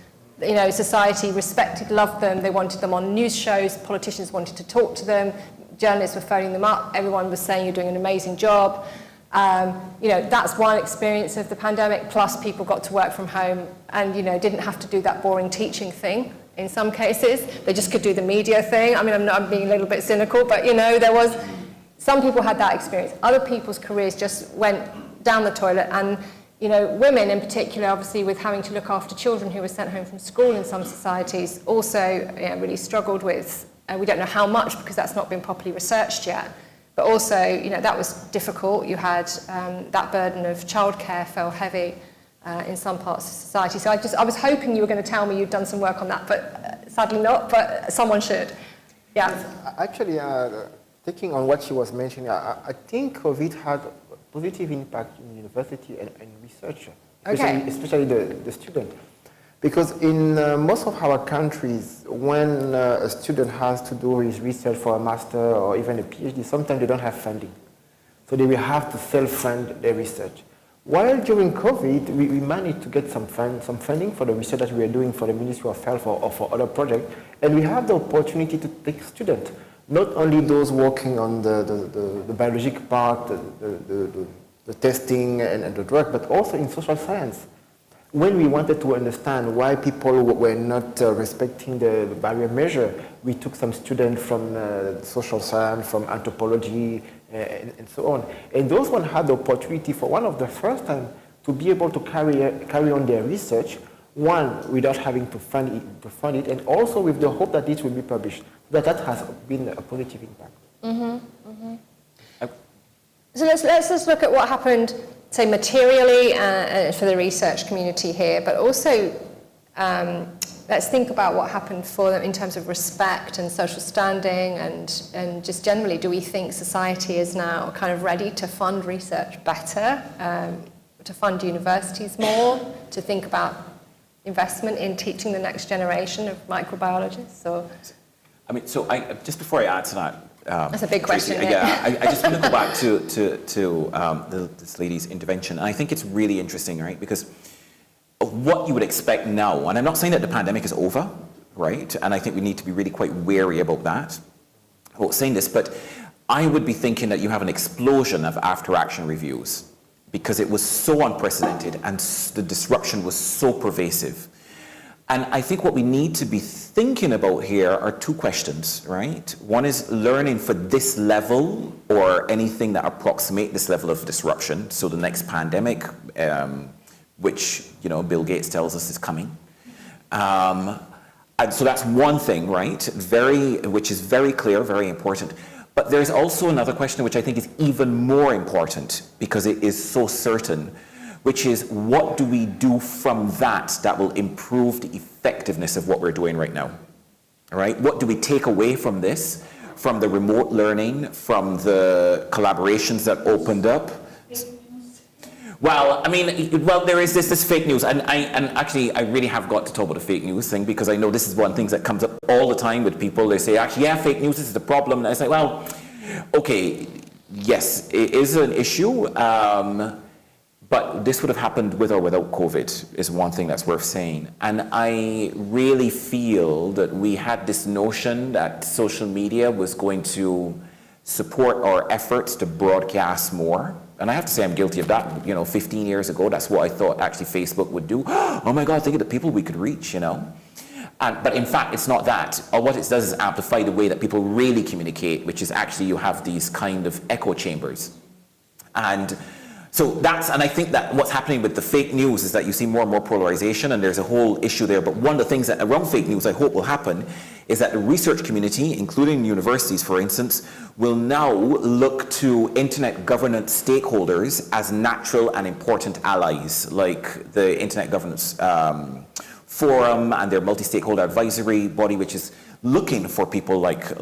Society respected, loved them. They wanted them on news shows. Politicians wanted to talk to them. journalists were phoning them up. Everyone was saying you're doing an amazing job. That's one experience of the pandemic, plus people got to work from home and, didn't have to do that boring teaching thing in some cases. They just could do the media thing. I mean, I'm being a little bit cynical, but, some people had that experience. Other people's careers just went down the toilet, and, women in particular, obviously with having to look after children who were sent home from school in some societies, also really struggled with, we don't know how much because that's not been properly researched yet. But also, that was difficult. You had that burden of childcare fell heavy in some parts of society. So I was hoping you were going to tell me you'd done some work on that, but sadly not, but someone should. Yeah. Actually, taking on what she was mentioning, I think COVID had a positive impact in university and research, especially the student. Because in most of our countries, when a student has to do his research for a master or even a PhD, sometimes they don't have funding. So they will have to self-fund their research. While during COVID, we managed to get some funding for the research that we are doing for the Ministry of Health or for other projects. And we have the opportunity to take students, not only those working on the biological part, the testing and the drug, but also in social science. When we wanted to understand why people were not respecting the barrier measure, we took some students from social science, from anthropology, and so on. And those ones had the opportunity for one of the first time to be able to carry on their research, one, without having to fund it, and also with the hope that it will be published. That has been a positive impact. Mm-hmm. Mm-hmm. So let's just look at what happened, say, materially for the research community here, but also let's think about what happened for them in terms of respect and social standing and just generally, do we think society is now kind of ready to fund research better, to fund universities more, to think about investment in teaching the next generation of microbiologists? Or? I mean, so just before I add to that, that's a big question. Tracy, I just want to go back to this lady's intervention. And I think it's really interesting, right? Because what you would expect now, and I'm not saying that the pandemic is over, right? And I think we need to be really quite wary about that, about saying this, but I would be thinking that you have an explosion of after-action reviews because it was so unprecedented and the disruption was so pervasive. And I think what we need to be thinking about here are two questions, right? One is learning for this level or anything that approximate this level of disruption. So the next pandemic, which Bill Gates tells us is coming. And so that's one thing, right? Which is very clear, very important. But there's also another question which I think is even more important because it is so certain, which is what do we do from that will improve the effectiveness of what we're doing right now, all right? What do we take away from this, from the remote learning, from the collaborations that opened up? Well, I mean, there is this fake news, and actually I really have got to talk about the fake news thing because I know this is one of the things that comes up all the time with people. They say, actually, yeah, fake news is the problem. And I say, well, okay, yes, it is an issue. But this would have happened with or without COVID is one thing that's worth saying. And I really feel that we had this notion that social media was going to support our efforts to broadcast more. And I have to say I'm guilty of that. 15 years ago, that's what I thought actually Facebook would do. Oh my God, think of the people we could reach, But in fact, it's not that. Or what it does is amplify the way that people really communicate, which is actually you have these kind of echo chambers. And I think that what's happening with the fake news is that you see more and more polarization, and there's a whole issue there. But one of the things that around fake news I hope will happen is that the research community, including universities, for instance, will now look to internet governance stakeholders as natural and important allies, like the Internet Governance Forum and their multi-stakeholder advisory body, which is looking for people like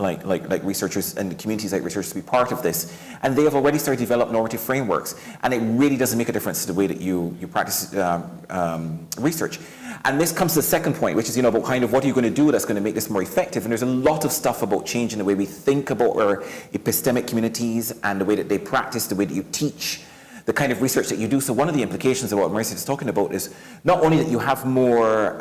researchers and communities like researchers to be part of this. And they have already started to develop normative frameworks. And it really doesn't make a difference to the way that you practice research. And this comes to the second point, which is, about kind of what are you going to do that's going to make this more effective? And there's a lot of stuff about changing the way we think about our epistemic communities and the way that they practice, the way that you teach, the kind of research that you do. So one of the implications of what Marissa is talking about is not only that you have more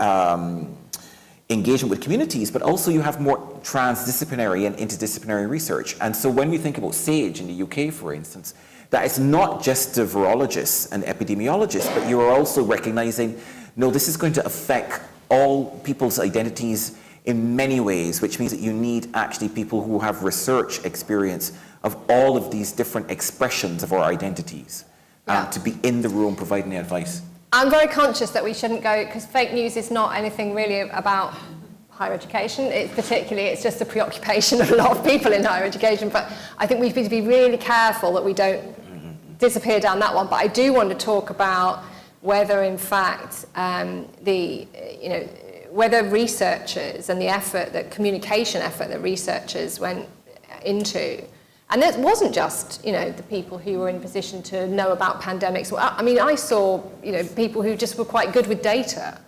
engagement with communities, but also you have more transdisciplinary and interdisciplinary research. And so when we think about SAGE in the UK, for instance, that it's not just the virologists and epidemiologists, but you are also recognizing, no, this is going to affect all people's identities in many ways, which means that you need actually people who have research experience of all of these different expressions of our identities to be in the room providing the advice. I'm very conscious that we shouldn't go, because fake news is not anything really about higher education. It's just a preoccupation of a lot of people in higher education. But I think we need to be really careful that we don't disappear down that one. But I do want to talk about whether, in fact, whether researchers and the effort, the communication effort that researchers went into. And it wasn't just, the people who were in position to know about pandemics. I mean, I saw, people who just were quite good with data,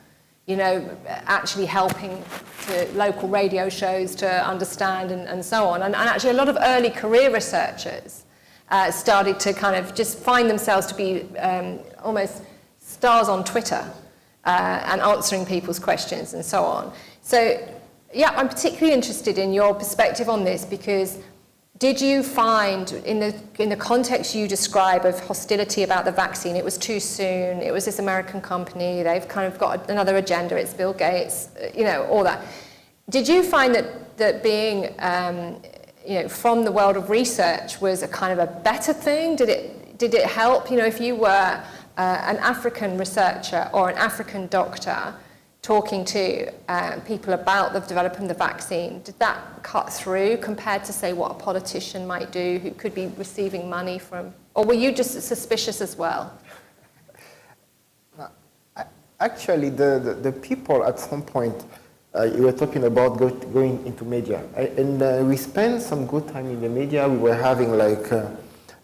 actually helping to local radio shows to understand and so on. And actually a lot of early career researchers started to kind of just find themselves to be almost stars on Twitter and answering people's questions and so on. So, yeah, I'm particularly interested in your perspective on this, because did you find, in the context you describe of hostility about the vaccine, it was too soon, it was this American company, they've kind of got another agenda, it's Bill Gates, all that. Did you find that being, from the world of research was a kind of a better thing? Did it help, if you were an African researcher or an African doctor talking to people about the development of the vaccine, did that cut through compared to, say, what a politician might do who could be receiving money from, or were you just suspicious as well? Actually, the people at some point, you were talking about going into media, and we spent some good time in the media. We were having like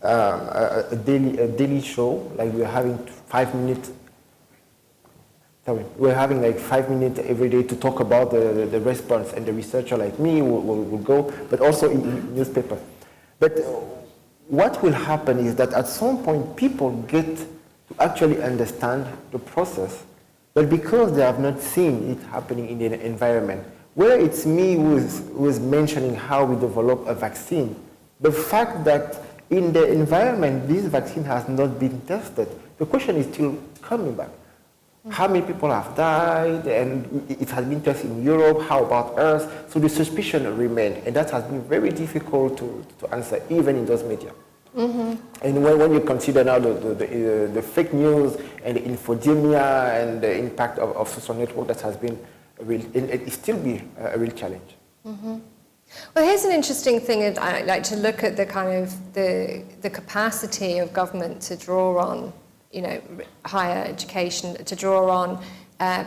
a daily show, like we were having 5 minutes. We're having like 5 minutes every day to talk about the response, and the researcher like me will go, but also in newspaper. But what will happen is that at some point people get to actually understand the process, but because they have not seen it happening in the environment, whether it's me who is mentioning how we develop a vaccine, the fact that in the environment this vaccine has not been tested, the question is still coming back. How many people have died, and it has been tested in Europe, how about us? So the suspicion remains, and that has been very difficult to answer, even in those media. Mm-hmm. And when you consider now the fake news and the infodemia and the impact of social network, that has been it still be a real challenge. Mm-hmm. Well, here's an interesting thing. I'd like to look at the kind of the capacity of government to draw on, higher education, to draw on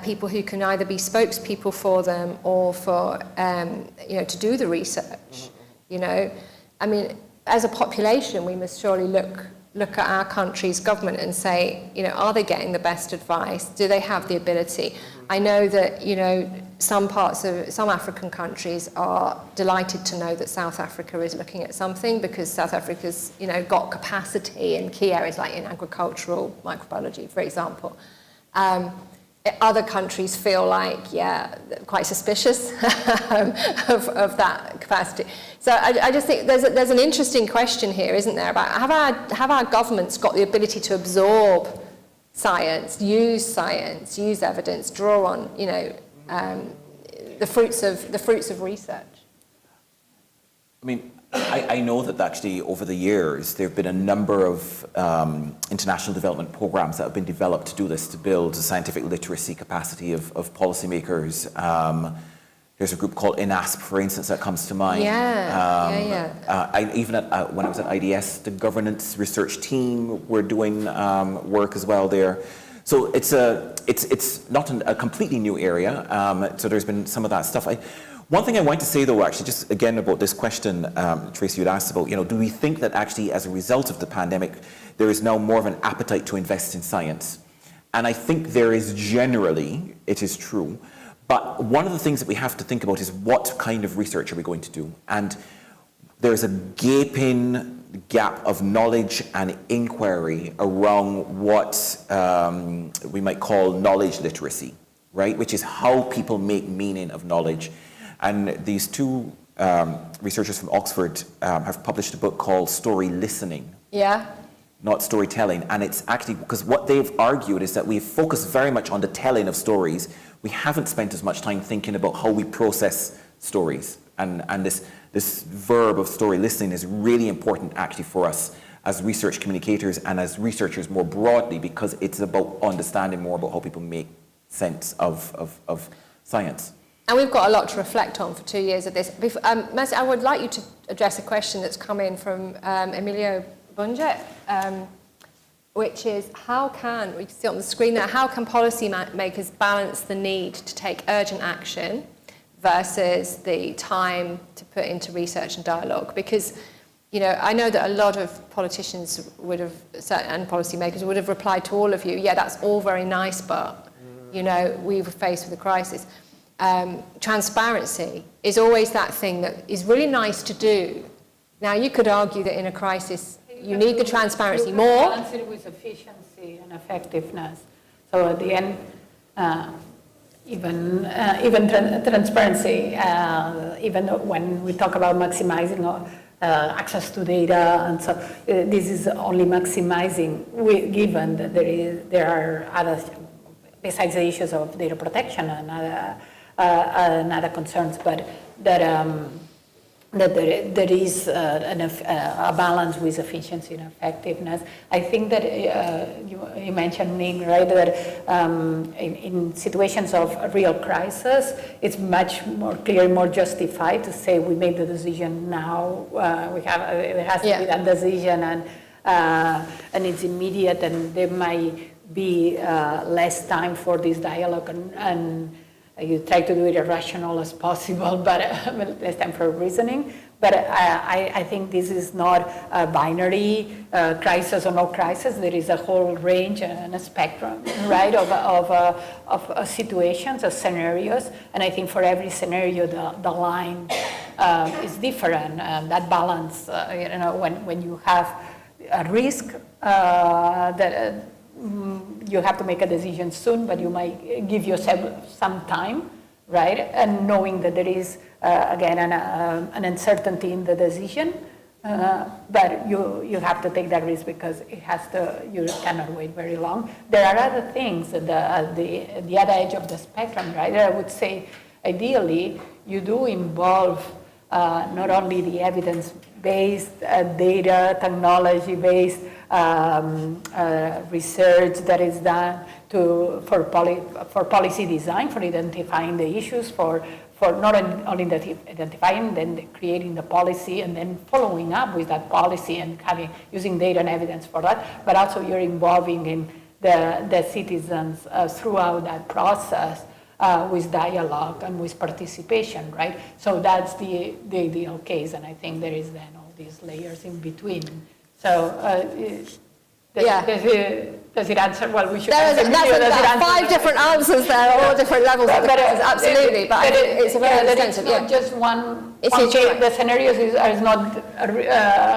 people who can either be spokespeople for them or for, to do the research. I mean, as a population, we must surely look at our country's government and say, are they getting the best advice? Do they have the ability? I know that, some African countries are delighted to know that South Africa is looking at something, because South Africa's, got capacity in key areas like in agricultural microbiology, for example. Other countries feel like, quite suspicious of that capacity. So I just think there's an interesting question here, isn't there, about have our governments got the ability to absorb science, use evidence, draw on, the fruits of research? I mean, I know that actually over the years there have been a number of international development programs that have been developed to do this, to build the scientific literacy capacity of policymakers. There's a group called INASP, for instance, that comes to mind. Even when I was at IDS, the governance research team were doing work as well there. So it's not a completely new area. So there's been some of that stuff. One thing I want to say, though, actually, just again about this question, Tracy, you'd asked about, do we think that actually as a result of the pandemic, there is now more of an appetite to invest in science? And I think there is generally, it is true. But one of the things that we have to think about is what kind of research are we going to do? And there's a gaping gap of knowledge and inquiry around what we might call knowledge literacy. right? Which is how people make meaning of knowledge. And these two researchers from Oxford have published a book called Story Listening. Yeah. Not storytelling. And it's actually, because what they've argued is that we've focused very much on the telling of stories. We haven't spent as much time thinking about how we process stories. And this verb of story listening is really important actually for us as research communicators and as researchers more broadly, because it's about understanding more about how people make sense of science. And we've got a lot to reflect on for 2 years of this. Mercy, I would like you to address a question that's come in from Emilio Bunget, which is how can, we can see on the screen there, how can policymakers balance the need to take urgent action versus the time to put into research and dialogue? Because, you know, I know that a lot of politicians would have, and policymakers would have replied to all of you, yeah, that's all very nice, but, you know, we were faced with a crisis. Transparency is always that thing that is really nice to do. Now, you could argue that in a crisis, you need the transparency more. Balance it with efficiency and effectiveness. So at the end, even transparency, even when we talk about maximizing access to data, and so this is only maximizing, given that there are other, besides the issues of data protection and other concerns, but that there is a balance with efficiency and effectiveness. I think that you mentioned, Nick, right, that in situations of real crisis, it's much more clear, more justified to say we made the decision now. There has to be that decision, and it's immediate, and there might be less time for this dialogue, and you try to do it as rational as possible, but less time for reasoning. But I think this is not a binary crisis or no crisis. There is a whole range and a spectrum, right, of situations, of scenarios. And I think for every scenario, the line is different. That balance, you know, when you have a risk that you have to make a decision soon, but you might give yourself some time, right? And knowing that there is, again, an uncertainty in the decision, but you have to take that risk because you cannot wait very long. There are other things, the other edge of the spectrum, right? I would say, ideally, you do involve not only the evidence-based data, technology-based research that is done for policy design, for identifying the issues, for not only identifying, then creating the policy, and then following up with that policy and using data and evidence for that, but also you're involving in the citizens throughout that process with dialogue and with participation, right? So that's the ideal case, and I think there is then all these layers in between. So does it answer? Well, we should answer. That's 5 different answers there, all different levels of the questions, absolutely. But it's a very extensive. It's not just one case. The scenarios is not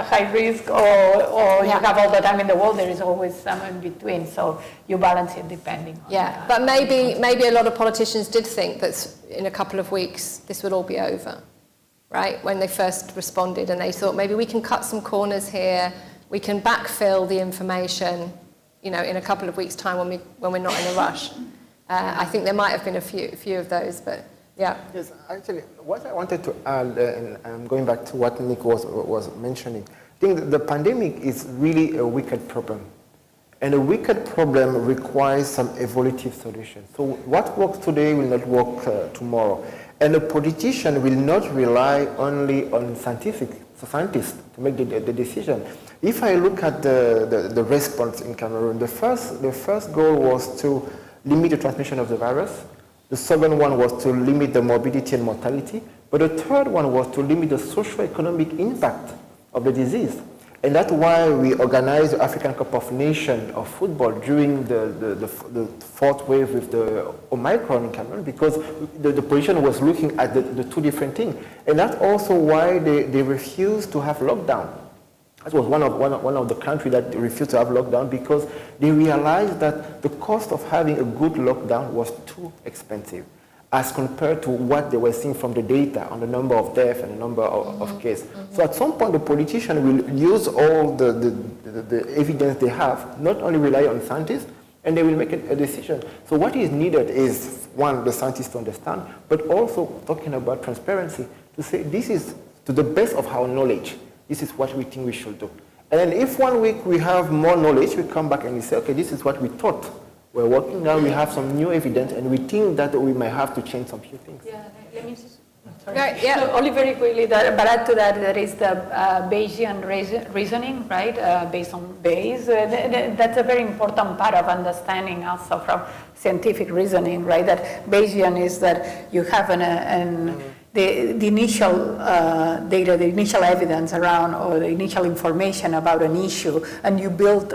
high risk or you have all the time in the world. There is always some in between. So you balance it depending on but maybe a lot of politicians did think that in a couple of weeks this would all be over, right? When they first responded, and they thought maybe we can cut some corners here. We can backfill the information, you know, in a couple of weeks' time when we're not in a rush. I think there might have been a few of those, but yeah. Yes, actually, what I wanted to add, and I'm going back to what Nick was mentioning, I think that the pandemic is really a wicked problem. And a wicked problem requires some evolutive solution. So what works today will not work tomorrow. And a politician will not rely only on scientists to make the decision. If I look at the response in Cameroon, the first goal was to limit the transmission of the virus. The second one was to limit the morbidity and mortality. But the third one was to limit the socio-economic impact of the disease. And that's why we organized the African Cup of Nations of football during the fourth wave with the Omicron in Cameroon, because the position was looking at the two different things. And that's also why they refused to have lockdown. That was one of the countries that refused to have lockdown because they realized that the cost of having a good lockdown was too expensive as compared to what they were seeing from the data on the number of deaths and the number of cases. So at some point, the politician will use all the evidence they have, not only rely on scientists, and they will make a decision. So what is needed is, one, the scientists to understand, but also talking about transparency, to say this is, to the best of our knowledge, this is what we think we should do. And then if 1 week we have more knowledge, we come back and we say, okay, this is what we thought. We're working now, we have some new evidence, and we think that we might have to change some few things. Yeah, let me just, sorry. Right, yeah. So only very quickly, but add to that, there is the Bayesian reasoning, right, based on Bayes. That's a very important part of understanding also from scientific reasoning, right, that Bayesian is that you have the initial data, the initial evidence around, or the initial information about an issue, and you build,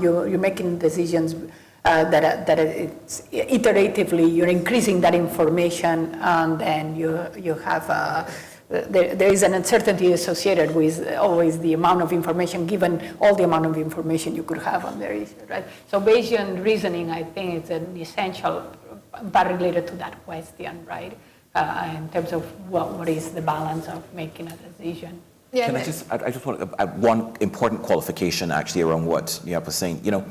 you're making decisions that it's iteratively, you're increasing that information, and then you have, there is an uncertainty associated with always the amount of information, given all the amount of information you could have on their issue, right? So Bayesian reasoning, I think, is an essential part related to that question, right? In terms of what is the balance of making a decision. Yeah, Can I just want one important qualification actually around what Yap was saying. You know,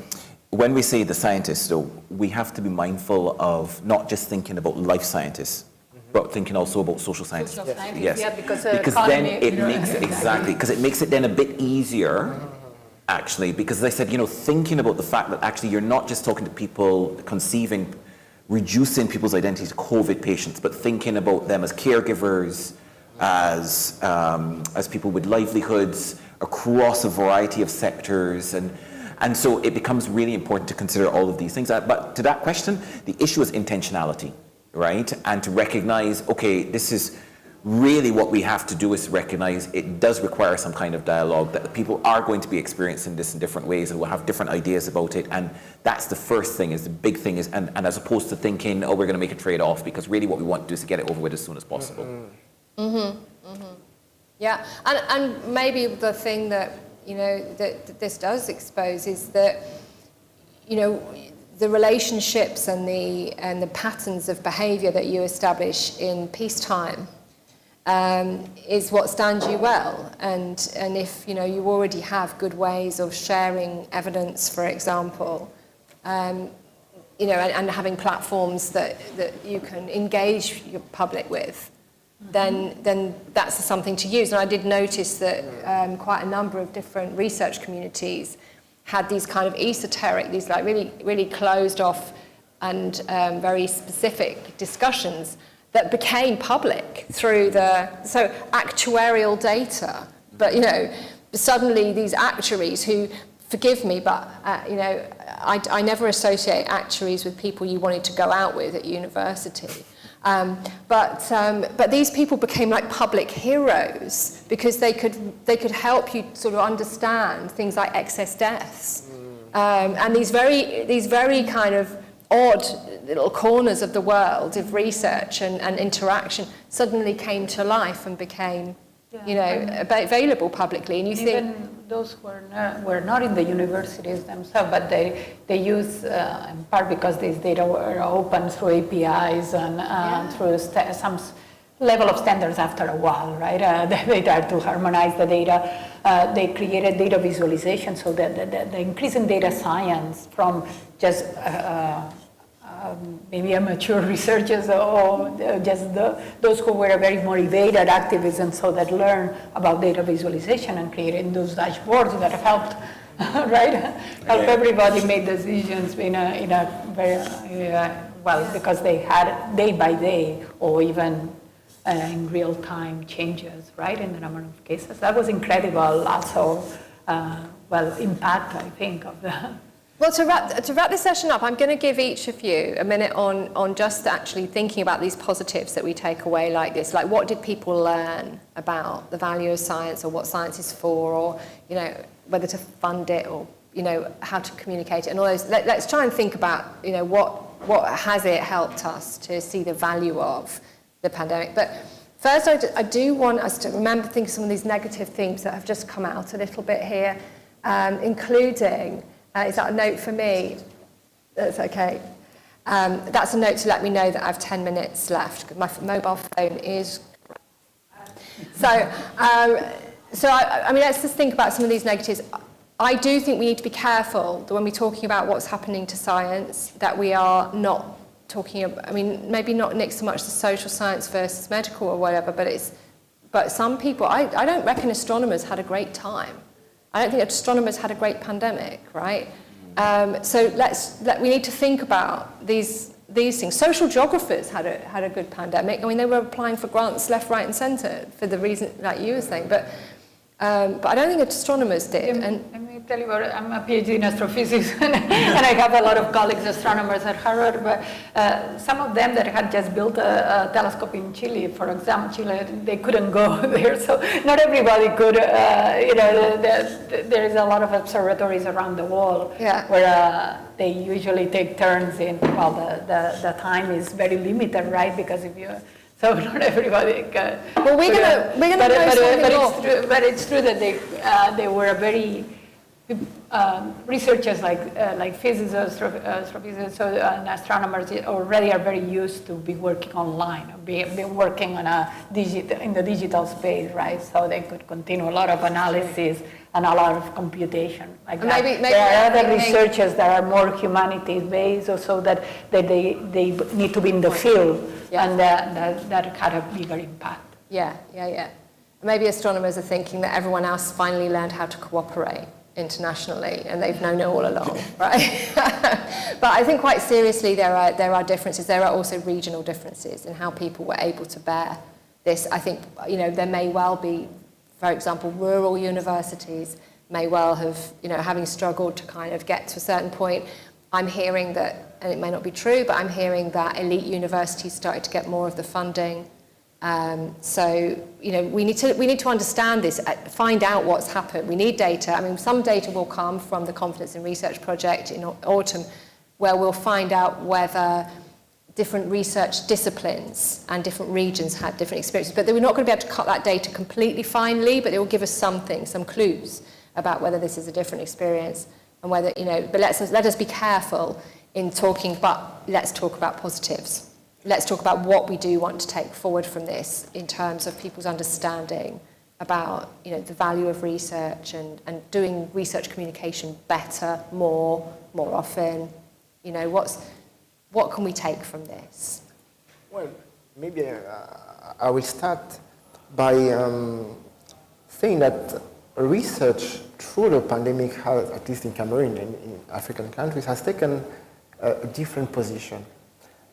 when we say the scientists, though, we have to be mindful of not just thinking about life scientists, but thinking also about social scientists. Social scientists, Yes, yeah, because then it makes it, exactly, because it makes it then a bit easier, actually, because as I said, you know, thinking about the fact that actually you're not just talking to people, reducing people's identity to COVID patients, but thinking about them as caregivers, as people with livelihoods across a variety of sectors, and so it becomes really important to consider all of these things. But to that question, the issue is intentionality, right? And to recognize, okay, this is really what we have to do is recognize it does require some kind of dialogue, that the people are going to be experiencing this in different ways and will have different ideas about it. And that's the first thing, is the big thing is, and as opposed to thinking, oh, we're going to make a trade-off, because really what we want to do is to get it over with as soon as possible. Yeah, and maybe the thing that, you know, that this does expose is that, you know, the relationships and the patterns of behaviour that you establish in peacetime is what stands you well. And if, you know, you already have good ways of sharing evidence, for example, you know, and having platforms that you can engage your public with, then that's something to use. And I did notice that quite a number of different research communities had these kind of esoteric, these like really, really closed off and very specific discussions that became public through so actuarial data. But, you know, suddenly these actuaries who, forgive me, but, you know, I never associate actuaries with people you wanted to go out with at university. But these people became like public heroes because they could help you sort of understand things like excess deaths, and these very kind of odd little corners of the world of research and interaction suddenly came to life and became, you know, available publicly. And you even think those who were not in the universities themselves, but they use, in part because these data were open through APIs and through some level of standards after a while, right? They tried to harmonize the data. They created data visualization, so that the increase in data science from just maybe amateur researchers or just those who were very motivated activists and so that learn about data visualization and creating those dashboards that helped, right? Help everybody make decisions in a very, well, because they had day by day or even in real time changes, right, in the number of cases. That was incredible also, well, impact, I think, of the... Well, to wrap this session up, I'm going to give each of you a minute on just actually thinking about these positives that we take away like this. Like, what did people learn about the value of science, or what science is for, or, you know, whether to fund it, or, you know, how to communicate it, and all those. Let's try and think about, you know, what has it helped us to see the value of the pandemic. But First, I do want us to think of some of these negative themes that have just come out a little bit here, including, is that a note for me? That's okay. That's a note to let me know that I have 10 minutes left. My mobile phone is... So I mean, let's just think about some of these negatives. I do think we need to be careful that when we're talking about what's happening to science, that we are not talking about, I mean, maybe not next so much the social science versus medical or whatever, but some people, I don't reckon astronomers had a great time. I don't think astronomers had a great pandemic, right? So we need to think about these things. Social geographers had a good pandemic. I mean, they were applying for grants left, right, and centre for the reason like you were saying, but I don't think astronomers did. And let me tell you, I'm a PhD in astrophysics, and I have a lot of colleagues, astronomers at Harvard, but some of them that had just built a telescope in Chile, for example, Chile, they couldn't go there, so not everybody could, there is a lot of observatories around the world where they usually take turns in, well, the time is very limited, right, because if you... So not everybody can. Well, we're gonna but it's true that they were very researchers like physicists, astrophysicists, and astronomers already are very used to be working online, be working on in the digital space, right? So they could continue a lot of analysis and a lot of computation. Like maybe there are other researchers that are more humanities based, so that they need to be in the field. Yeah. And that had a bigger impact. Yeah. Maybe astronomers are thinking that everyone else finally learned how to cooperate internationally, and they've known it all along, right? But I think quite seriously there are differences. There are also regional differences in how people were able to bear this. I think there may well be, for example, rural universities may well have, having struggled to kind of get to a certain point. I'm hearing that, and it may not be true, but I'm hearing that elite universities started to get more of the funding. So, we need to understand this, find out what's happened. We need data. I mean, some data will come from the Confidence in Research project in autumn, where we'll find out whether different research disciplines and different regions had different experiences. But we're not going to be able to cut that data completely finely, but it will give us something, some clues about whether this is a different experience. And whether, but let us be careful in talking, but let's talk about positives. Let's talk about what we do want to take forward from this in terms of people's understanding about, the value of research and doing research communication better, more often. What can we take from this? Well, maybe I will start by saying that research through the pandemic has, at least in Cameroon and in African countries, has taken a different position.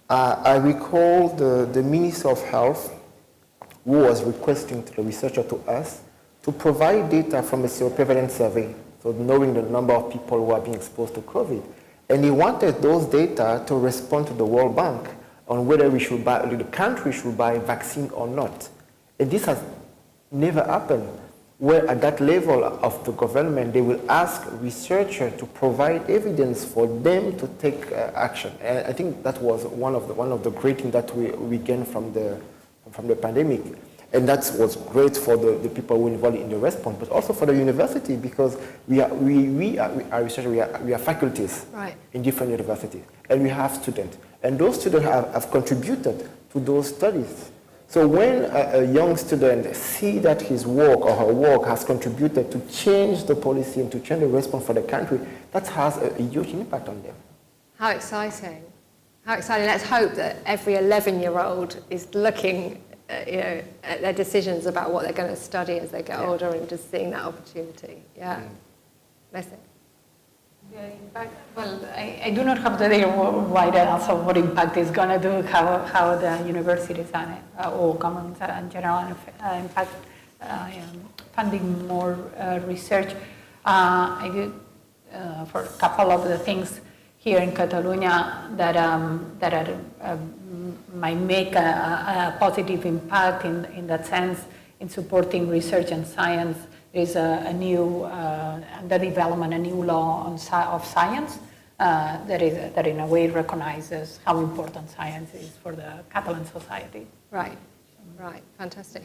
I recall the Minister of Health who was requesting to the researcher, to us, to provide data from a seroprevalence survey, so knowing the number of people who are being exposed to COVID. And he wanted those data to respond to the World Bank on whether the country should buy vaccine or not. And this has never happened, where at that level of the government, they will ask researchers to provide evidence for them to take action. And I think that was one of the great things that we gained from the pandemic. And that was great for the people who are involved in the response, but also for the university, because we are researchers, we are faculties in different universities, and we have students. And those students have contributed to those studies. So when a young student sees that his work or her work has contributed to change the policy and to change the response for the country, that has a huge impact on them. How exciting. How exciting. Let's hope that every 11-year-old is looking at their decisions about what they're going to study as they get older and just seeing that opportunity. Yeah. Message. The impact, well, I do not have the data wide enough of what impact is going to do, how the universities or governments in general impact funding more research. I did for a couple of the things here in Catalonia that might make a positive impact in that sense in supporting research and science. Is the development a new law of science that in a way recognizes how important science is for the Catalan society. Right. Right, fantastic.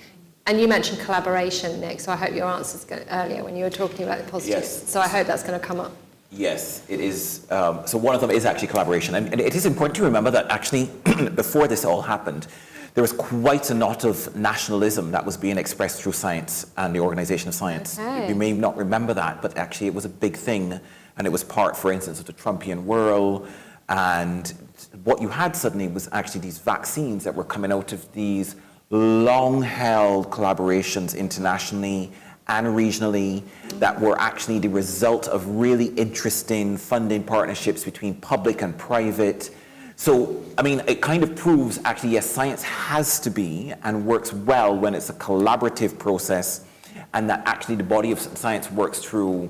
And you mentioned collaboration, Nick, so I hope your answers go earlier when you were talking about the positives. Yes. So I hope that's going to come up. Yes, it is. So one of them is actually collaboration. And it is important to remember that actually, before this all happened, there was quite a lot of nationalism that was being expressed through science and the organization of science. Okay. You may not remember that, but actually it was a big thing. And it was part, for instance, of the Trumpian whirl. And what you had suddenly was actually these vaccines that were coming out of these long-held collaborations internationally and regionally that were actually the result of really interesting funding partnerships between public and private. So, I mean, it kind of proves actually, yes, science has to be and works well when it's a collaborative process, and that actually the body of science works through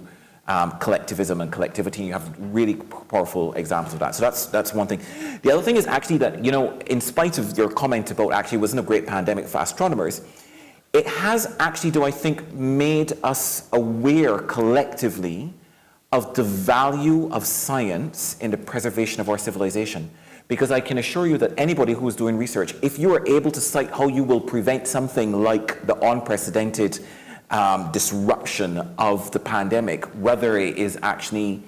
collectivism and collectivity. You have really powerful examples of that. So that's one thing. The other thing is actually that, you know, in spite of your comment about actually it wasn't a great pandemic for astronomers, it has actually, do I think, made us aware collectively of the value of science in the preservation of our civilization. Because I can assure you that anybody who is doing research, if you are able to cite how you will prevent something like the unprecedented disruption of the pandemic, whether it is actually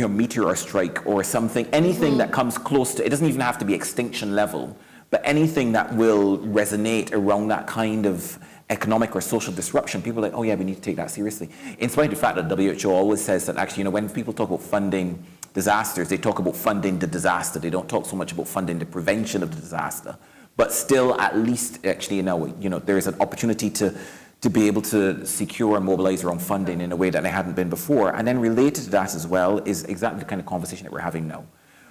meteor strike or something, anything that comes close to, it doesn't even have to be extinction level, but anything that will resonate around that kind of economic or social disruption, people are like, oh yeah, we need to take that seriously. In spite of the fact that WHO always says that actually, you know, when people talk about funding disasters, they talk about funding the disaster. They don't talk so much about funding the prevention of the disaster. But still, at least, actually, you know, there is an opportunity to be able to secure and mobilize our own funding in a way that it hadn't been before. And then related to that as well is exactly the kind of conversation that we're having now,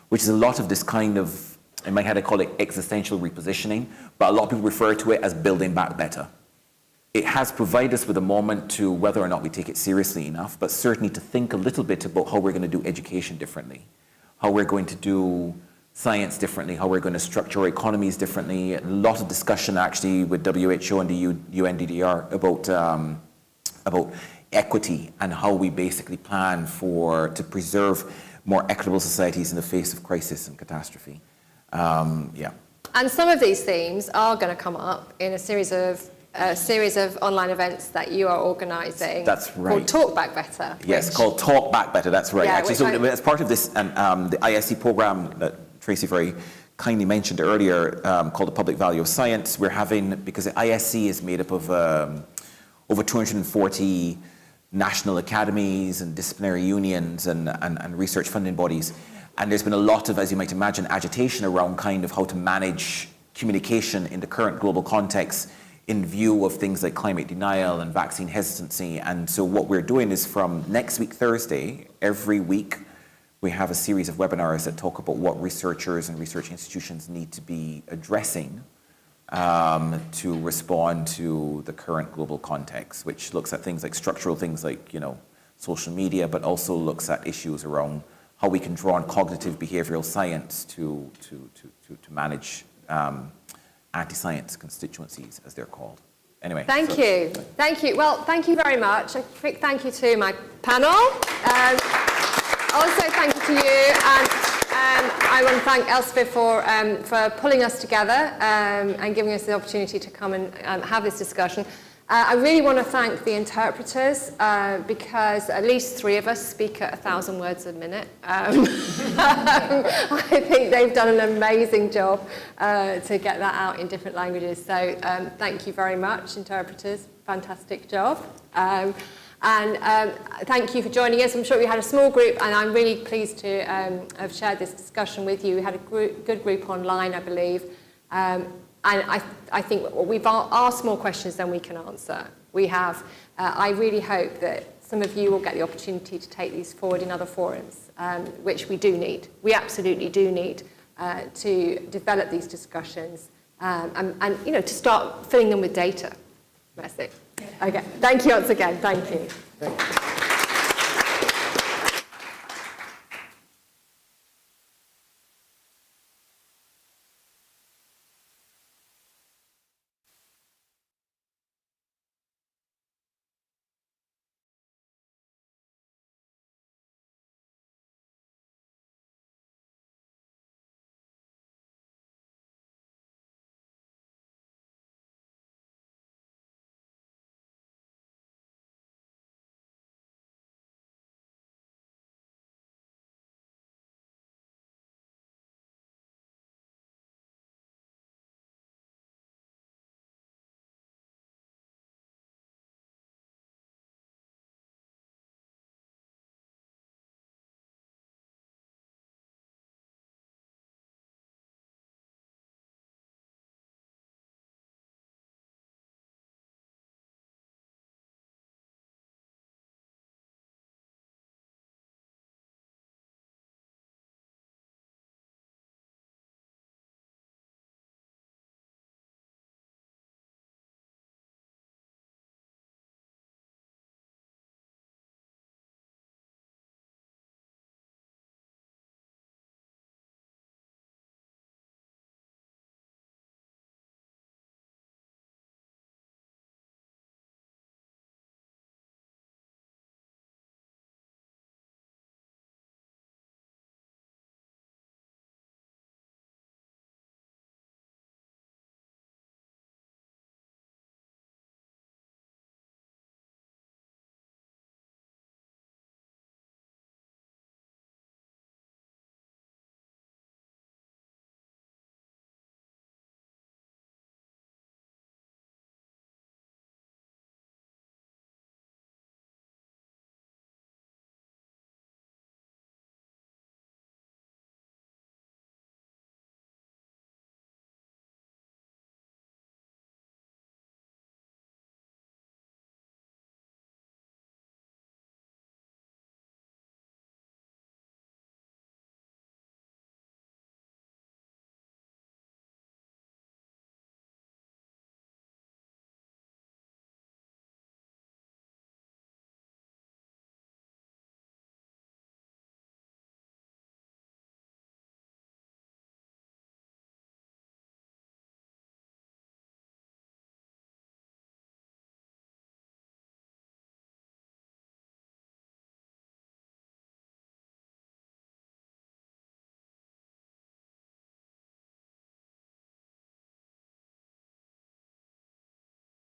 which is a lot of this kind of, in my head I call it existential repositioning, but a lot of people refer to it as building back better. It has provided us with a moment to, whether or not we take it seriously enough, but certainly to think a little bit about how we're going to do education differently, how we're going to do science differently, how we're going to structure our economies differently. A lot of discussion actually with WHO and the UNDDR about equity and how we basically plan to preserve more equitable societies in the face of crisis and catastrophe. Yeah. And some of these themes are going to come up in a series of online events that you are organising. That's right. Called Talk Back Better. Yes, called Talk Back Better. That's right. Yeah, actually, so as part of this, the ISC program that Tracy very kindly mentioned earlier, called the Public Value of Science, we're having, because the ISC is made up of over 240 national academies and disciplinary unions and research funding bodies. And there's been a lot of, as you might imagine, agitation around kind of how to manage communication in the current global context in view of things like climate denial and vaccine hesitancy. And so what we're doing is from next week, Thursday, every week, we have a series of webinars that talk about what researchers and research institutions need to be addressing to respond to the current global context, which looks at things like structural things like, you know, social media, but also looks at issues around how we can draw on cognitive behavioral science to manage anti-science constituencies, as they're called. Anyway. Thank you. Thank you. Well, thank you very much. A quick thank you to my panel. Also, thank you to you. And I want to thank Elsevier for pulling us together and giving us the opportunity to come and have this discussion. I really want to thank the interpreters because at least 3 of us speak at 1,000 words a minute. I think they've done an amazing job to get that out in different languages. So thank you very much, interpreters. Fantastic job. And thank you for joining us. I'm sure we had a small group, and I'm really pleased to have shared this discussion with you. We had a good group online, I believe. And I think we've asked more questions than we can answer. We have. I really hope that some of you will get the opportunity to take these forward in other forums, which we do need. We absolutely do need to develop these discussions and you know, to start filling them with data. That's it. Okay. Thank you once again. Thank you.